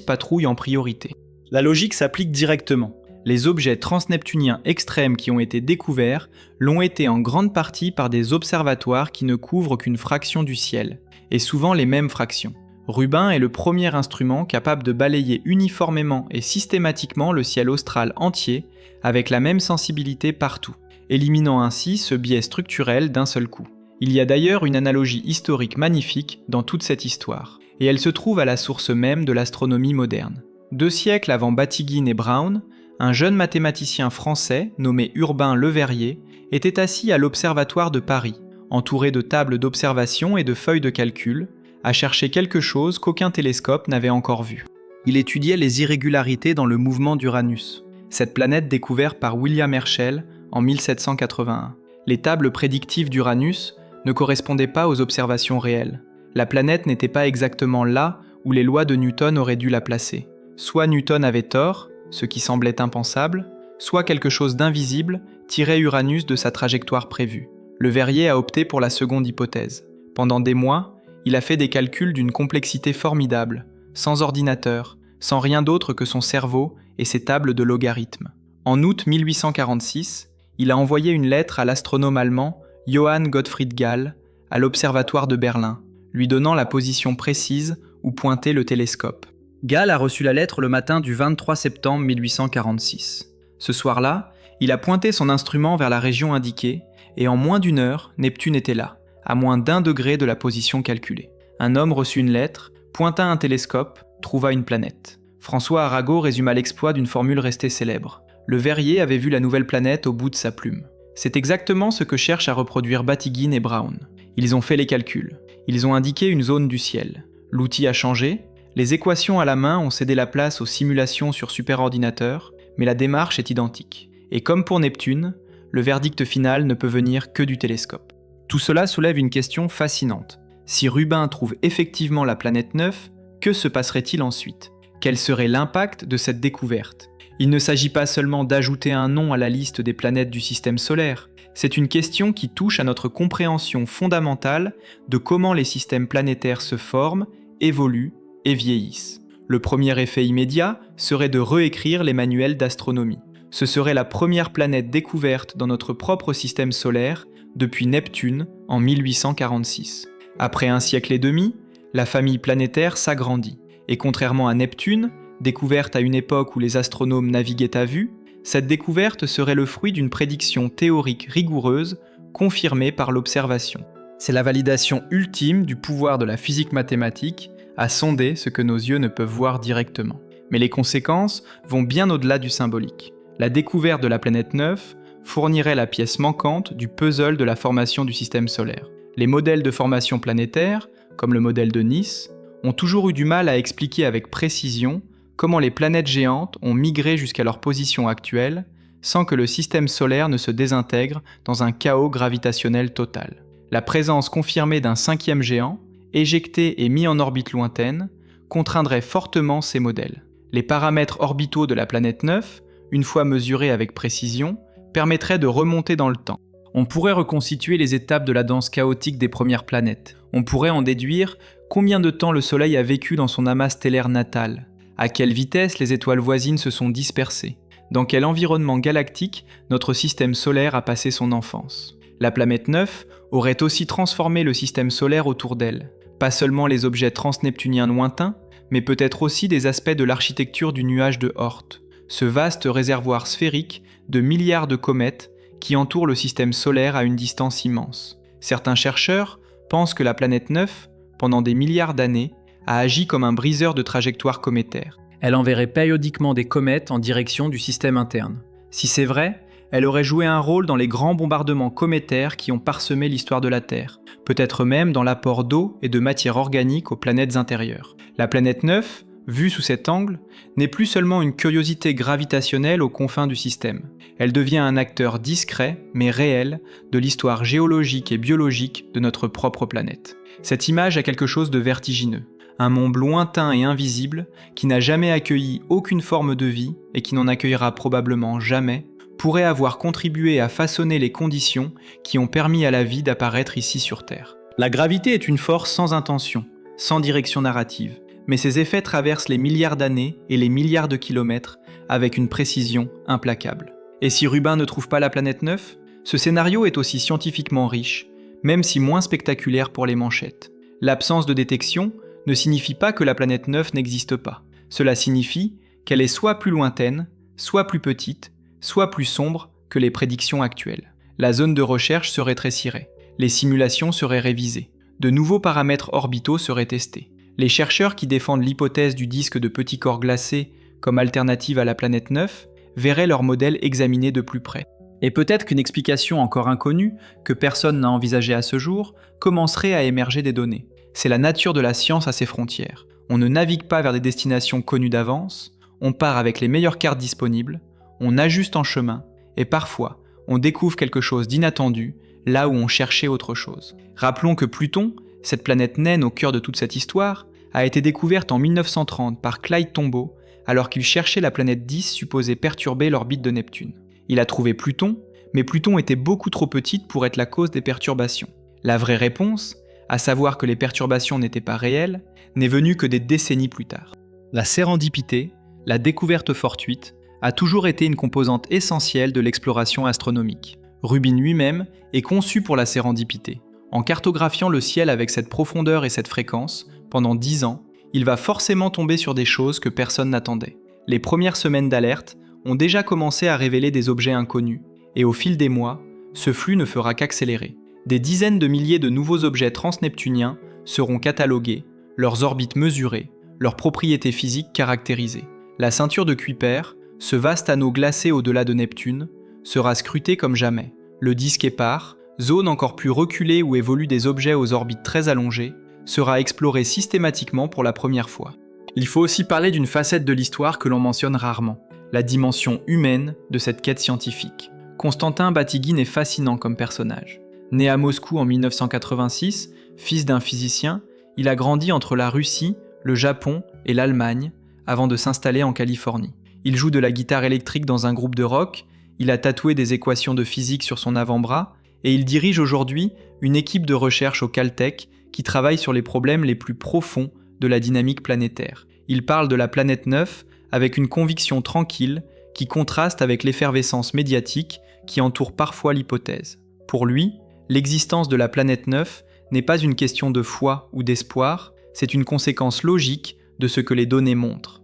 patrouille en priorité. La logique s'applique directement. Les objets transneptuniens extrêmes qui ont été découverts l'ont été en grande partie par des observatoires qui ne couvrent qu'une fraction du ciel, et souvent les mêmes fractions. Rubin est le premier instrument capable de balayer uniformément et systématiquement le ciel austral entier avec la même sensibilité partout, éliminant ainsi ce biais structurel d'un seul coup. Il y a d'ailleurs une analogie historique magnifique dans toute cette histoire, et elle se trouve à la source même de l'astronomie moderne. 2 siècles avant Batygin et Brown, un jeune mathématicien français nommé Urbain Le Verrier était assis à l'Observatoire de Paris, entouré de tables d'observation et de feuilles de calcul, à chercher quelque chose qu'aucun télescope n'avait encore vu. Il étudiait les irrégularités dans le mouvement d'Uranus, cette planète découverte par William Herschel en 1781. Les tables prédictives d'Uranus ne correspondaient pas aux observations réelles. La planète n'était pas exactement là où les lois de Newton auraient dû la placer. Soit Newton avait tort, ce qui semblait impensable, soit quelque chose d'invisible tirait Uranus de sa trajectoire prévue. Le Verrier a opté pour la seconde hypothèse. Pendant des mois, il a fait des calculs d'une complexité formidable, sans ordinateur, sans rien d'autre que son cerveau et ses tables de logarithmes. En août 1846, il a envoyé une lettre à l'astronome allemand Johann Gottfried Galle à l'observatoire de Berlin, lui donnant la position précise où pointait le télescope. Galle a reçu la lettre le matin du 23 septembre 1846. Ce soir-là, il a pointé son instrument vers la région indiquée, et en moins d'une heure, Neptune était là, à moins d'1 degré de la position calculée. Un homme reçut une lettre, pointa un télescope, trouva une planète. François Arago résuma l'exploit d'une formule restée célèbre. Le Verrier avait vu la nouvelle planète au bout de sa plume. C'est exactement ce que cherchent à reproduire Batygin et Brown. Ils ont fait les calculs. Ils ont indiqué une zone du ciel. L'outil a changé, les équations à la main ont cédé la place aux simulations sur superordinateur, mais la démarche est identique. Et comme pour Neptune, le verdict final ne peut venir que du télescope. Tout cela soulève une question fascinante. Si Rubin trouve effectivement la planète 9, que se passerait-il ensuite ? Quel serait l'impact de cette découverte ? Il ne s'agit pas seulement d'ajouter un nom à la liste des planètes du système solaire, c'est une question qui touche à notre compréhension fondamentale de comment les systèmes planétaires se forment, évoluent et vieillissent. Le premier effet immédiat serait de réécrire les manuels d'astronomie. Ce serait la première planète découverte dans notre propre système solaire depuis Neptune en 1846. Après un siècle et demi, la famille planétaire s'agrandit. Et contrairement à Neptune, découverte à une époque où les astronomes naviguaient à vue, cette découverte serait le fruit d'une prédiction théorique rigoureuse, confirmée par l'observation. C'est la validation ultime du pouvoir de la physique mathématique à sonder ce que nos yeux ne peuvent voir directement. Mais les conséquences vont bien au-delà du symbolique. La découverte de la planète 9 fournirait la pièce manquante du puzzle de la formation du système solaire. Les modèles de formation planétaire, comme le modèle de Nice, ont toujours eu du mal à expliquer avec précision comment les planètes géantes ont migré jusqu'à leur position actuelle sans que le système solaire ne se désintègre dans un chaos gravitationnel total. La présence confirmée d'un 5e géant, éjecté et mis en orbite lointaine, contraindrait fortement ces modèles. Les paramètres orbitaux de la planète 9, une fois mesurés avec précision, permettraient de remonter dans le temps. On pourrait reconstituer les étapes de la danse chaotique des premières planètes. On pourrait en déduire combien de temps le Soleil a vécu dans son amas stellaire natal, à quelle vitesse les étoiles voisines se sont dispersées, dans quel environnement galactique notre système solaire a passé son enfance. La planète 9 aurait aussi transformé le système solaire autour d'elle. Pas seulement les objets transneptuniens lointains, mais peut-être aussi des aspects de l'architecture du nuage de Oort, ce vaste réservoir sphérique de milliards de comètes qui entoure le système solaire à une distance immense. Certains chercheurs pensent que la planète 9, pendant des milliards d'années, a agi comme un briseur de trajectoire cométaire. Elle enverrait périodiquement des comètes en direction du système interne. Si c'est vrai, elle aurait joué un rôle dans les grands bombardements cométaires qui ont parsemé l'histoire de la Terre, peut-être même dans l'apport d'eau et de matière organique aux planètes intérieures. La planète 9, vue sous cet angle, n'est plus seulement une curiosité gravitationnelle aux confins du système. Elle devient un acteur discret, mais réel, de l'histoire géologique et biologique de notre propre planète. Cette image a quelque chose de vertigineux. Un monde lointain et invisible, qui n'a jamais accueilli aucune forme de vie et qui n'en accueillera probablement jamais, pourrait avoir contribué à façonner les conditions qui ont permis à la vie d'apparaître ici sur Terre. La gravité est une force sans intention, sans direction narrative, mais ses effets traversent les milliards d'années et les milliards de kilomètres avec une précision implacable. Et si Rubin ne trouve pas la planète 9, ce scénario est aussi scientifiquement riche, même si moins spectaculaire pour les manchettes. L'absence de détection ne signifie pas que la planète 9 n'existe pas. Cela signifie qu'elle est soit plus lointaine, soit plus petite, soit plus sombre que les prédictions actuelles. La zone de recherche se rétrécirait, les simulations seraient révisées, de nouveaux paramètres orbitaux seraient testés. Les chercheurs qui défendent l'hypothèse du disque de petits corps glacés comme alternative à la planète 9 verraient leur modèle examiné de plus près. Et peut-être qu'une explication encore inconnue, que personne n'a envisagée à ce jour, commencerait à émerger des données. C'est la nature de la science à ses frontières. On ne navigue pas vers des destinations connues d'avance, on part avec les meilleures cartes disponibles, on ajuste en chemin, et parfois, on découvre quelque chose d'inattendu, là où on cherchait autre chose. Rappelons que Pluton, cette planète naine au cœur de toute cette histoire, a été découverte en 1930 par Clyde Tombaugh, alors qu'il cherchait la planète 10 supposée perturber l'orbite de Neptune. Il a trouvé Pluton, mais Pluton était beaucoup trop petite pour être la cause des perturbations. La vraie réponse, à savoir que les perturbations n'étaient pas réelles, n'est venue que des décennies plus tard. La sérendipité, la découverte fortuite, a toujours été une composante essentielle de l'exploration astronomique. Rubin lui-même est conçu pour la sérendipité. En cartographiant le ciel avec cette profondeur et cette fréquence, pendant 10 ans, il va forcément tomber sur des choses que personne n'attendait. Les premières semaines d'alerte ont déjà commencé à révéler des objets inconnus, et au fil des mois, ce flux ne fera qu'accélérer. Des dizaines de milliers de nouveaux objets transneptuniens seront catalogués, leurs orbites mesurées, leurs propriétés physiques caractérisées. La ceinture de Kuiper, ce vaste anneau glacé au-delà de Neptune, sera scrutée comme jamais. Le disque épars, zone encore plus reculée où évoluent des objets aux orbites très allongées, sera exploré systématiquement pour la première fois. Il faut aussi parler d'une facette de l'histoire que l'on mentionne rarement, la dimension humaine de cette quête scientifique. Constantin Batygin est fascinant comme personnage. Né à Moscou en 1986, fils d'un physicien, il a grandi entre la Russie, le Japon et l'Allemagne, avant de s'installer en Californie. Il joue de la guitare électrique dans un groupe de rock, il a tatoué des équations de physique sur son avant-bras, et il dirige aujourd'hui une équipe de recherche au Caltech qui travaille sur les problèmes les plus profonds de la dynamique planétaire. Il parle de la planète 9 avec une conviction tranquille qui contraste avec l'effervescence médiatique qui entoure parfois l'hypothèse. Pour lui, l'existence de la planète 9 n'est pas une question de foi ou d'espoir, c'est une conséquence logique de ce que les données montrent.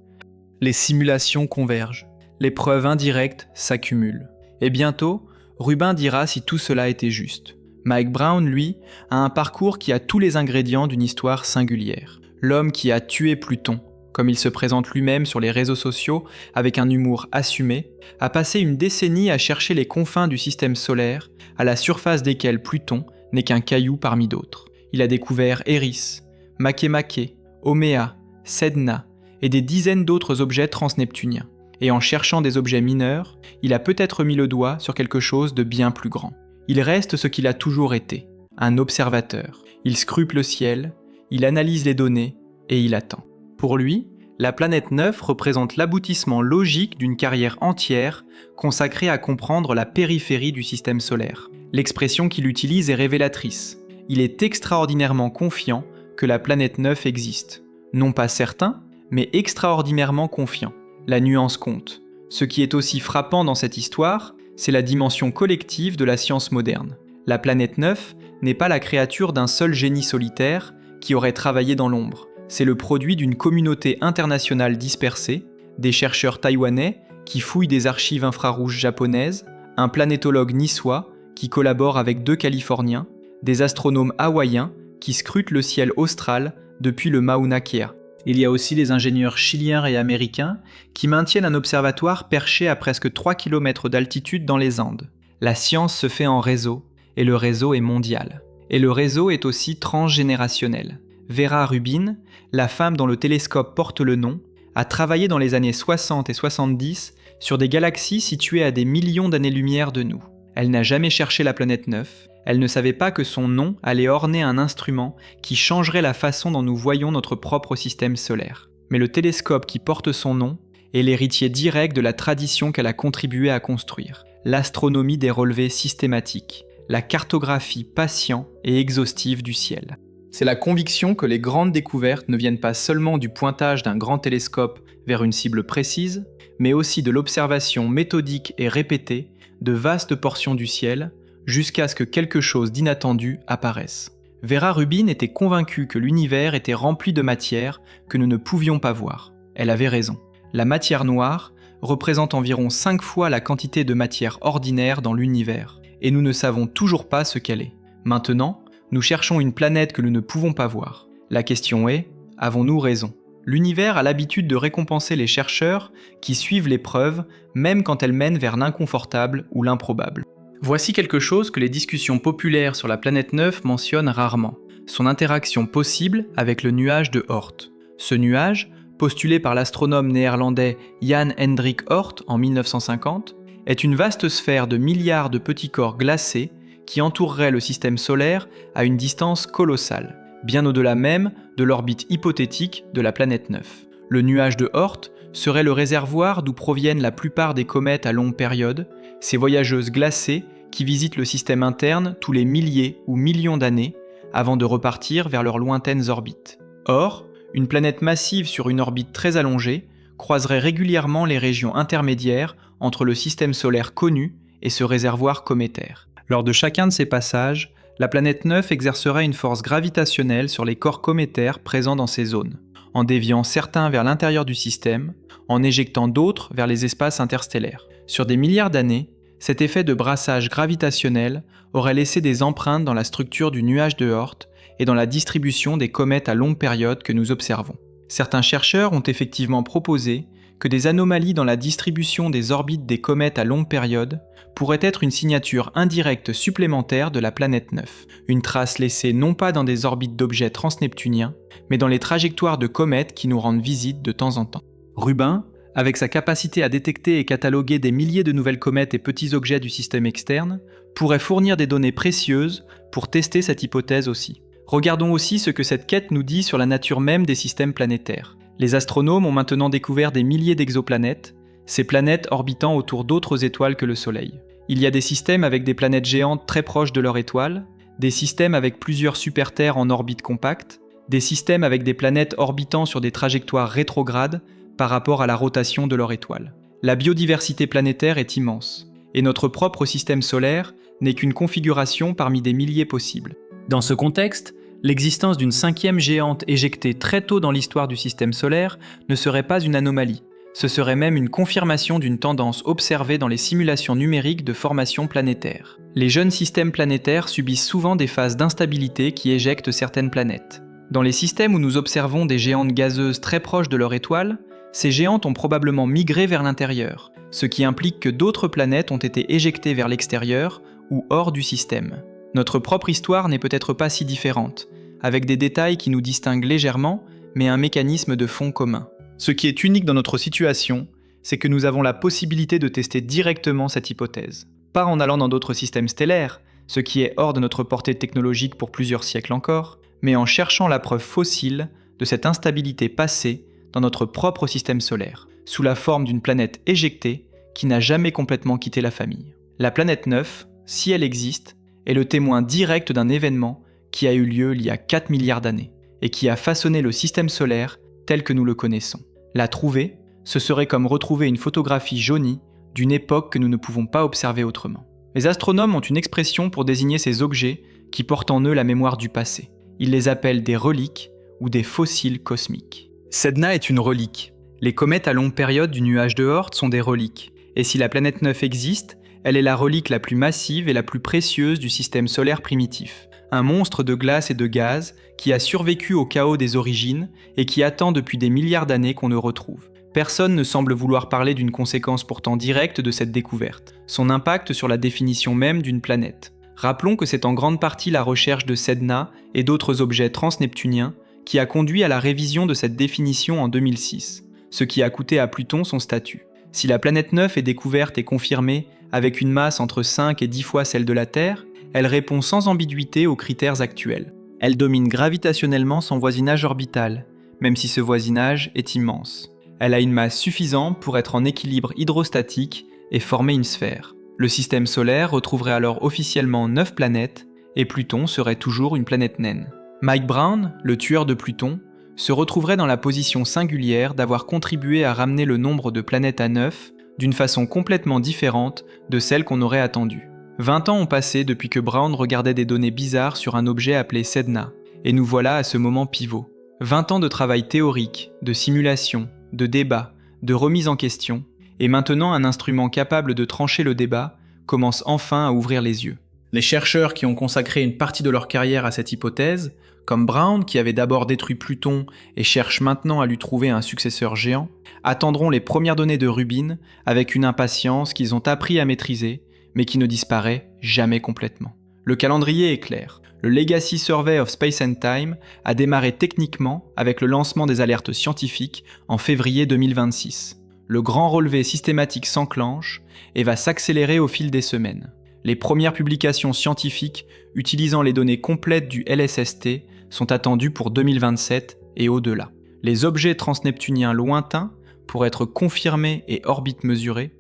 Les simulations convergent, les preuves indirectes s'accumulent. Et bientôt, Rubin dira si tout cela était juste. Mike Brown, lui, a un parcours qui a tous les ingrédients d'une histoire singulière. L'homme qui a tué Pluton, comme il se présente lui-même sur les réseaux sociaux avec un humour assumé, a passé une décennie à chercher les confins du système solaire, à la surface desquels Pluton n'est qu'un caillou parmi d'autres. Il a découvert Eris, Makemake, Oméa, Sedna et des dizaines d'autres objets transneptuniens. Et en cherchant des objets mineurs, il a peut-être mis le doigt sur quelque chose de bien plus grand. Il reste ce qu'il a toujours été, un observateur. Il scrute le ciel, il analyse les données et il attend. Pour lui, la planète 9 représente l'aboutissement logique d'une carrière entière consacrée à comprendre la périphérie du système solaire. L'expression qu'il utilise est révélatrice. Il est extraordinairement confiant que la planète 9 existe. Non pas certain, mais extraordinairement confiant. La nuance compte. Ce qui est aussi frappant dans cette histoire, c'est la dimension collective de la science moderne. La planète 9 n'est pas la créature d'un seul génie solitaire qui aurait travaillé dans l'ombre. C'est le produit d'une communauté internationale dispersée, des chercheurs taïwanais qui fouillent des archives infrarouges japonaises, un planétologue niçois qui collabore avec 2 Californiens, des astronomes hawaïens qui scrutent le ciel austral depuis le Mauna Kea. Il y a aussi les ingénieurs chiliens et américains qui maintiennent un observatoire perché à presque 3 km d'altitude dans les Andes. La science se fait en réseau, et le réseau est mondial. Et le réseau est aussi transgénérationnel. Vera Rubin, la femme dont le télescope porte le nom, a travaillé dans les années 60 et 70 sur des galaxies situées à des millions d'années-lumière de nous. Elle n'a jamais cherché la planète 9, elle ne savait pas que son nom allait orner un instrument qui changerait la façon dont nous voyons notre propre système solaire. Mais le télescope qui porte son nom est l'héritier direct de la tradition qu'elle a contribué à construire, l'astronomie des relevés systématiques, la cartographie patiente et exhaustive du ciel. C'est la conviction que les grandes découvertes ne viennent pas seulement du pointage d'un grand télescope vers une cible précise, mais aussi de l'observation méthodique et répétée de vastes portions du ciel, jusqu'à ce que quelque chose d'inattendu apparaisse. Vera Rubin était convaincue que l'univers était rempli de matière que nous ne pouvions pas voir. Elle avait raison. La matière noire représente environ 5 fois la quantité de matière ordinaire dans l'univers, et nous ne savons toujours pas ce qu'elle est. Maintenant, nous cherchons une planète que nous ne pouvons pas voir. La question est, avons-nous raison ? L'univers a l'habitude de récompenser les chercheurs qui suivent les preuves, même quand elles mènent vers l'inconfortable ou l'improbable. Voici quelque chose que les discussions populaires sur la planète 9 mentionnent rarement, son interaction possible avec le nuage de Oort. Ce nuage, postulé par l'astronome néerlandais Jan Hendrik Oort en 1950, est une vaste sphère de milliards de petits corps glacés qui entourerait le système solaire à une distance colossale, bien au-delà même de l'orbite hypothétique de la planète 9. Le nuage de Oort serait le réservoir d'où proviennent la plupart des comètes à longue période, ces voyageuses glacées qui visitent le système interne tous les milliers ou millions d'années avant de repartir vers leurs lointaines orbites. Or, une planète massive sur une orbite très allongée croiserait régulièrement les régions intermédiaires entre le système solaire connu et ce réservoir cométaire. Lors de chacun de ces passages, la planète 9 exercera une force gravitationnelle sur les corps cométaires présents dans ces zones, en déviant certains vers l'intérieur du système, en éjectant d'autres vers les espaces interstellaires. Sur des milliards d'années, cet effet de brassage gravitationnel aurait laissé des empreintes dans la structure du nuage de Oort et dans la distribution des comètes à longue période que nous observons. Certains chercheurs ont effectivement proposé que des anomalies dans la distribution des orbites des comètes à longue période pourraient être une signature indirecte supplémentaire de la planète 9, une trace laissée non pas dans des orbites d'objets transneptuniens, mais dans les trajectoires de comètes qui nous rendent visite de temps en temps. Rubin, avec sa capacité à détecter et cataloguer des milliers de nouvelles comètes et petits objets du système externe, pourrait fournir des données précieuses pour tester cette hypothèse aussi. Regardons aussi ce que cette quête nous dit sur la nature même des systèmes planétaires. Les astronomes ont maintenant découvert des milliers d'exoplanètes, ces planètes orbitant autour d'autres étoiles que le Soleil. Il y a des systèmes avec des planètes géantes très proches de leur étoile, des systèmes avec plusieurs super-terres en orbite compacte, des systèmes avec des planètes orbitant sur des trajectoires rétrogrades par rapport à la rotation de leur étoile. La biodiversité planétaire est immense, et notre propre système solaire n'est qu'une configuration parmi des milliers possibles. Dans ce contexte, l'existence d'une cinquième géante éjectée très tôt dans l'histoire du système solaire ne serait pas une anomalie. Ce serait même une confirmation d'une tendance observée dans les simulations numériques de formation planétaire. Les jeunes systèmes planétaires subissent souvent des phases d'instabilité qui éjectent certaines planètes. Dans les systèmes où nous observons des géantes gazeuses très proches de leur étoile, ces géantes ont probablement migré vers l'intérieur, ce qui implique que d'autres planètes ont été éjectées vers l'extérieur ou hors du système. Notre propre histoire n'est peut-être pas si différente, avec des détails qui nous distinguent légèrement, mais un mécanisme de fond commun. Ce qui est unique dans notre situation, c'est que nous avons la possibilité de tester directement cette hypothèse. Pas en allant dans d'autres systèmes stellaires, ce qui est hors de notre portée technologique pour plusieurs siècles encore, mais en cherchant la preuve fossile de cette instabilité passée dans notre propre système solaire, sous la forme d'une planète éjectée qui n'a jamais complètement quitté la famille. La planète 9, si elle existe, est le témoin direct d'un événement qui a eu lieu il y a 4 milliards d'années, et qui a façonné le système solaire tel que nous le connaissons. La trouver, ce serait comme retrouver une photographie jaunie d'une époque que nous ne pouvons pas observer autrement. Les astronomes ont une expression pour désigner ces objets qui portent en eux la mémoire du passé. Ils les appellent des reliques ou des fossiles cosmiques. Sedna est une relique. Les comètes à longue période du nuage de Oort sont des reliques. Et si la planète 9 existe, elle est la relique la plus massive et la plus précieuse du système solaire primitif. Un monstre de glace et de gaz qui a survécu au chaos des origines et qui attend depuis des milliards d'années qu'on le retrouve. Personne ne semble vouloir parler d'une conséquence pourtant directe de cette découverte, son impact sur la définition même d'une planète. Rappelons que c'est en grande partie la recherche de Sedna et d'autres objets transneptuniens qui a conduit à la révision de cette définition en 2006, ce qui a coûté à Pluton son statut. Si la planète 9 est découverte et confirmée avec une masse entre 5 et 10 fois celle de la Terre, elle répond sans ambiguïté aux critères actuels. Elle domine gravitationnellement son voisinage orbital, même si ce voisinage est immense. Elle a une masse suffisante pour être en équilibre hydrostatique et former une sphère. Le système solaire retrouverait alors officiellement 9 planètes, et Pluton serait toujours une planète naine. Mike Brown, le tueur de Pluton, se retrouverait dans la position singulière d'avoir contribué à ramener le nombre de planètes à 9 d'une façon complètement différente de celle qu'on aurait attendue. 20 ans ont passé depuis que Brown regardait des données bizarres sur un objet appelé Sedna, et nous voilà à ce moment pivot. 20 ans de travail théorique, de simulation, de débat, de remise en question, et maintenant un instrument capable de trancher le débat commence enfin à ouvrir les yeux. Les chercheurs qui ont consacré une partie de leur carrière à cette hypothèse, comme Brown qui avait d'abord détruit Pluton et cherche maintenant à lui trouver un successeur géant, attendront les premières données de Rubin avec une impatience qu'ils ont appris à maîtriser, mais qui ne disparaît jamais complètement. Le calendrier est clair. Le Legacy Survey of Space and Time a démarré techniquement avec le lancement des alertes scientifiques en février 2026. Le grand relevé systématique s'enclenche et va s'accélérer au fil des semaines. Les premières publications scientifiques utilisant les données complètes du LSST sont attendues pour 2027 et au-delà. Les objets transneptuniens lointains, pour être confirmés et orbites mesurées,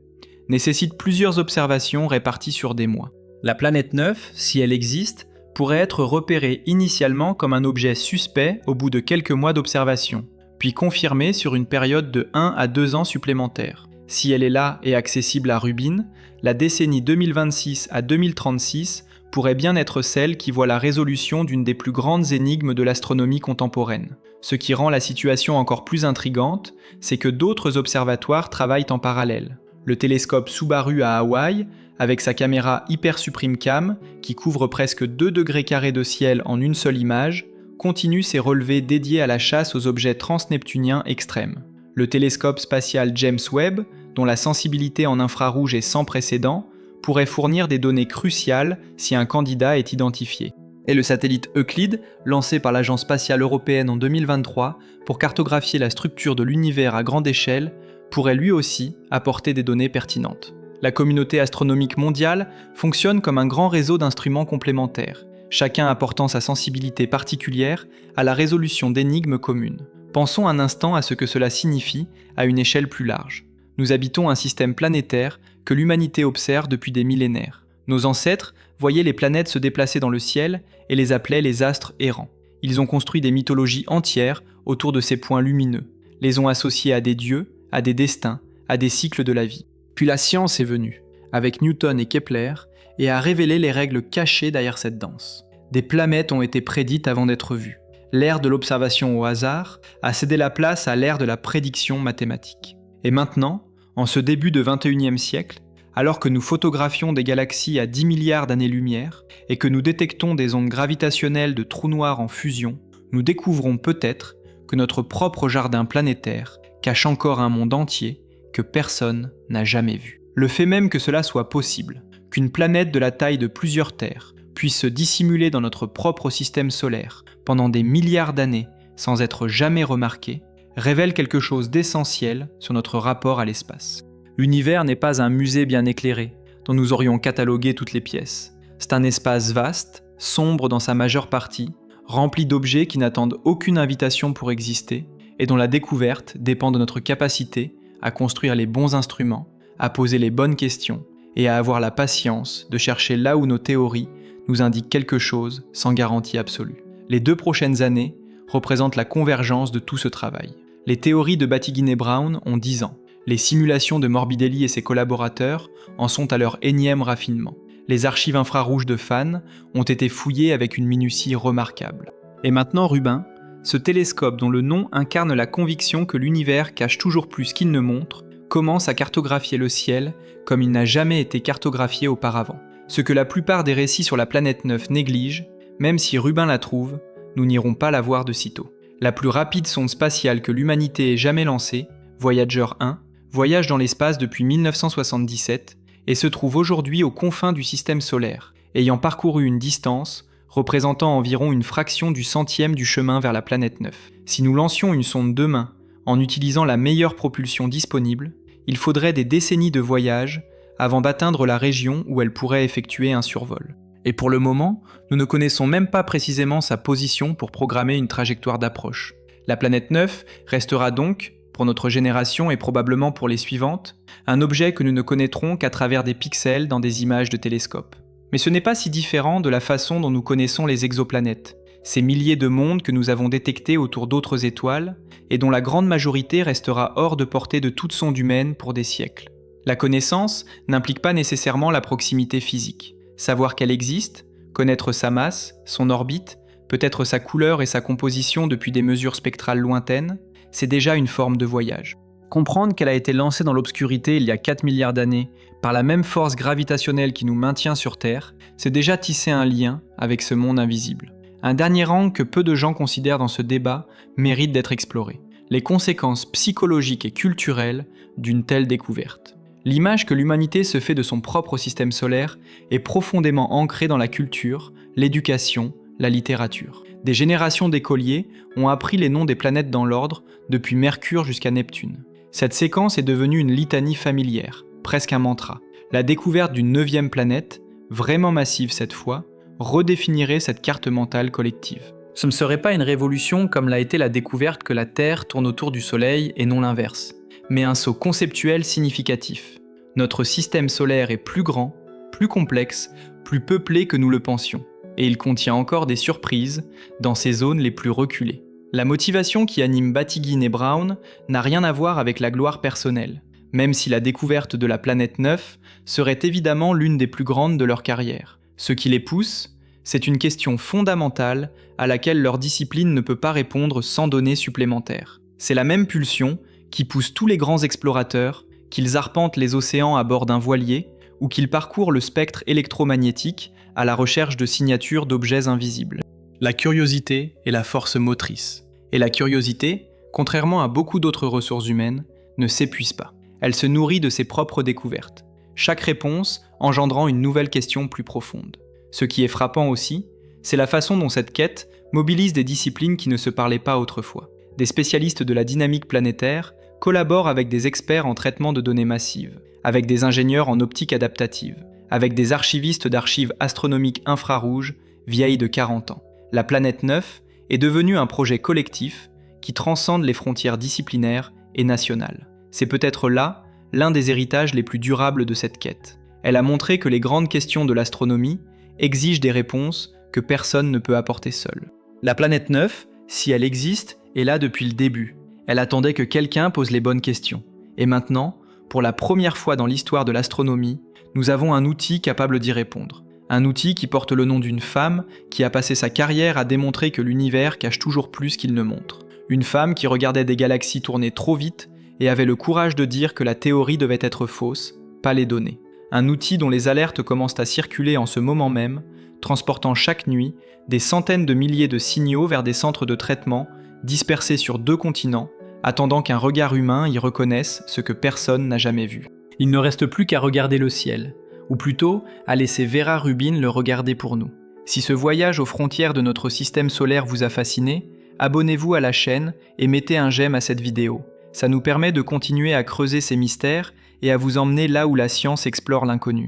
nécessitent plusieurs observations réparties sur des mois. La planète 9, si elle existe, pourrait être repérée initialement comme un objet suspect au bout de quelques mois d'observation, puis confirmée sur une période de 1 à 2 ans supplémentaires. Si elle est là et accessible à Rubin, la décennie 2026 à 2036 pourrait bien être celle qui voit la résolution d'une des plus grandes énigmes de l'astronomie contemporaine. Ce qui rend la situation encore plus intrigante, c'est que d'autres observatoires travaillent en parallèle. Le télescope Subaru à Hawaï, avec sa caméra Hyper Supreme Cam, qui couvre presque 2 degrés carrés de ciel en une seule image, continue ses relevés dédiés à la chasse aux objets transneptuniens extrêmes. Le télescope spatial James Webb, dont la sensibilité en infrarouge est sans précédent, pourrait fournir des données cruciales si un candidat est identifié. Et le satellite Euclide, lancé par l'Agence spatiale européenne en 2023 pour cartographier la structure de l'univers à grande échelle, pourrait lui aussi apporter des données pertinentes. La communauté astronomique mondiale fonctionne comme un grand réseau d'instruments complémentaires, chacun apportant sa sensibilité particulière à la résolution d'énigmes communes. Pensons un instant à ce que cela signifie à une échelle plus large. Nous habitons un système planétaire que l'humanité observe depuis des millénaires. Nos ancêtres voyaient les planètes se déplacer dans le ciel et les appelaient les astres errants. Ils ont construit des mythologies entières autour de ces points lumineux, les ont associés à des dieux, à des destins, à des cycles de la vie. Puis la science est venue, avec Newton et Kepler, et a révélé les règles cachées derrière cette danse. Des planètes ont été prédites avant d'être vues. L'ère de l'observation au hasard a cédé la place à l'ère de la prédiction mathématique. Et maintenant, en ce début de 21e siècle, alors que nous photographions des galaxies à 10 milliards d'années-lumière et que nous détectons des ondes gravitationnelles de trous noirs en fusion, nous découvrons peut-être que notre propre jardin planétaire cache encore un monde entier que personne n'a jamais vu. Le fait même que cela soit possible, qu'une planète de la taille de plusieurs terres puisse se dissimuler dans notre propre système solaire pendant des milliards d'années sans être jamais remarquée, révèle quelque chose d'essentiel sur notre rapport à l'espace. L'univers n'est pas un musée bien éclairé, dont nous aurions catalogué toutes les pièces. C'est un espace vaste, sombre dans sa majeure partie, rempli d'objets qui n'attendent aucune invitation pour exister, et dont la découverte dépend de notre capacité à construire les bons instruments, à poser les bonnes questions, et à avoir la patience de chercher là où nos théories nous indiquent quelque chose sans garantie absolue. Les 2 prochaines années représentent la convergence de tout ce travail. Les théories de Batygin-Brown ont 10 ans. Les simulations de Morbidelli et ses collaborateurs en sont à leur énième raffinement. Les archives infrarouges de Phan ont été fouillées avec une minutie remarquable. Et maintenant Rubin, ce télescope dont le nom incarne la conviction que l'univers cache toujours plus qu'il ne montre, commence à cartographier le ciel comme il n'a jamais été cartographié auparavant. Ce que la plupart des récits sur la planète 9 négligent, même si Rubin la trouve, nous n'irons pas la voir de sitôt. La plus rapide sonde spatiale que l'humanité ait jamais lancée, Voyager 1, voyage dans l'espace depuis 1977 et se trouve aujourd'hui aux confins du système solaire, ayant parcouru une distance représentant environ une fraction du centième du chemin vers la planète 9. Si nous lancions une sonde demain en utilisant la meilleure propulsion disponible, il faudrait des décennies de voyage avant d'atteindre la région où elle pourrait effectuer un survol. Et pour le moment, nous ne connaissons même pas précisément sa position pour programmer une trajectoire d'approche. La planète 9 restera donc, pour notre génération et probablement pour les suivantes, un objet que nous ne connaîtrons qu'à travers des pixels dans des images de télescope. Mais ce n'est pas si différent de la façon dont nous connaissons les exoplanètes, ces milliers de mondes que nous avons détectés autour d'autres étoiles et dont la grande majorité restera hors de portée de toute sonde humaine pour des siècles. La connaissance n'implique pas nécessairement la proximité physique. Savoir qu'elle existe, connaître sa masse, son orbite, peut-être sa couleur et sa composition depuis des mesures spectrales lointaines, c'est déjà une forme de voyage. Comprendre qu'elle a été lancée dans l'obscurité il y a 4 milliards d'années par la même force gravitationnelle qui nous maintient sur Terre, c'est déjà tisser un lien avec ce monde invisible. Un dernier angle que peu de gens considèrent dans ce débat mérite d'être exploré. Les conséquences psychologiques et culturelles d'une telle découverte. L'image que l'humanité se fait de son propre système solaire est profondément ancrée dans la culture, l'éducation, la littérature. Des générations d'écoliers ont appris les noms des planètes dans l'ordre, depuis Mercure jusqu'à Neptune. Cette séquence est devenue une litanie familière, presque un mantra. La découverte d'une 9e planète, vraiment massive cette fois, redéfinirait cette carte mentale collective. Ce ne serait pas une révolution comme l'a été la découverte que la Terre tourne autour du Soleil et non l'inverse, mais un saut conceptuel significatif. Notre système solaire est plus grand, plus complexe, plus peuplé que nous le pensions, et il contient encore des surprises dans ses zones les plus reculées. La motivation qui anime Batygin et Brown n'a rien à voir avec la gloire personnelle, même si la découverte de la planète 9 serait évidemment l'une des plus grandes de leur carrière. Ce qui les pousse, c'est une question fondamentale à laquelle leur discipline ne peut pas répondre sans données supplémentaires. C'est la même pulsion qui pousse tous les grands explorateurs, qu'ils arpentent les océans à bord d'un voilier ou qu'ils parcourent le spectre électromagnétique à la recherche de signatures d'objets invisibles. La curiosité est la force motrice. Et la curiosité, contrairement à beaucoup d'autres ressources humaines, ne s'épuise pas. Elle se nourrit de ses propres découvertes, chaque réponse engendrant une nouvelle question plus profonde. Ce qui est frappant aussi, c'est la façon dont cette quête mobilise des disciplines qui ne se parlaient pas autrefois. Des spécialistes de la dynamique planétaire collaborent avec des experts en traitement de données massives, avec des ingénieurs en optique adaptative, avec des archivistes d'archives astronomiques infrarouges vieilles de 40 ans. La planète 9 est devenue un projet collectif qui transcende les frontières disciplinaires et nationales. C'est peut-être là l'un des héritages les plus durables de cette quête. Elle a montré que les grandes questions de l'astronomie exigent des réponses que personne ne peut apporter seul. La planète 9, si elle existe, est là depuis le début. Elle attendait que quelqu'un pose les bonnes questions. Et maintenant, pour la première fois dans l'histoire de l'astronomie, nous avons un outil capable d'y répondre. Un outil qui porte le nom d'une femme qui a passé sa carrière à démontrer que l'univers cache toujours plus qu'il ne montre. Une femme qui regardait des galaxies tourner trop vite et avait le courage de dire que la théorie devait être fausse, pas les données. Un outil dont les alertes commencent à circuler en ce moment même, transportant chaque nuit des centaines de milliers de signaux vers des centres de traitement dispersés sur 2 continents, attendant qu'un regard humain y reconnaisse ce que personne n'a jamais vu. Il ne reste plus qu'à regarder le ciel, ou plutôt à laisser Vera Rubin le regarder pour nous. Si ce voyage aux frontières de notre système solaire vous a fasciné, abonnez-vous à la chaîne et mettez un j'aime à cette vidéo. Ça nous permet de continuer à creuser ces mystères et à vous emmener là où la science explore l'inconnu.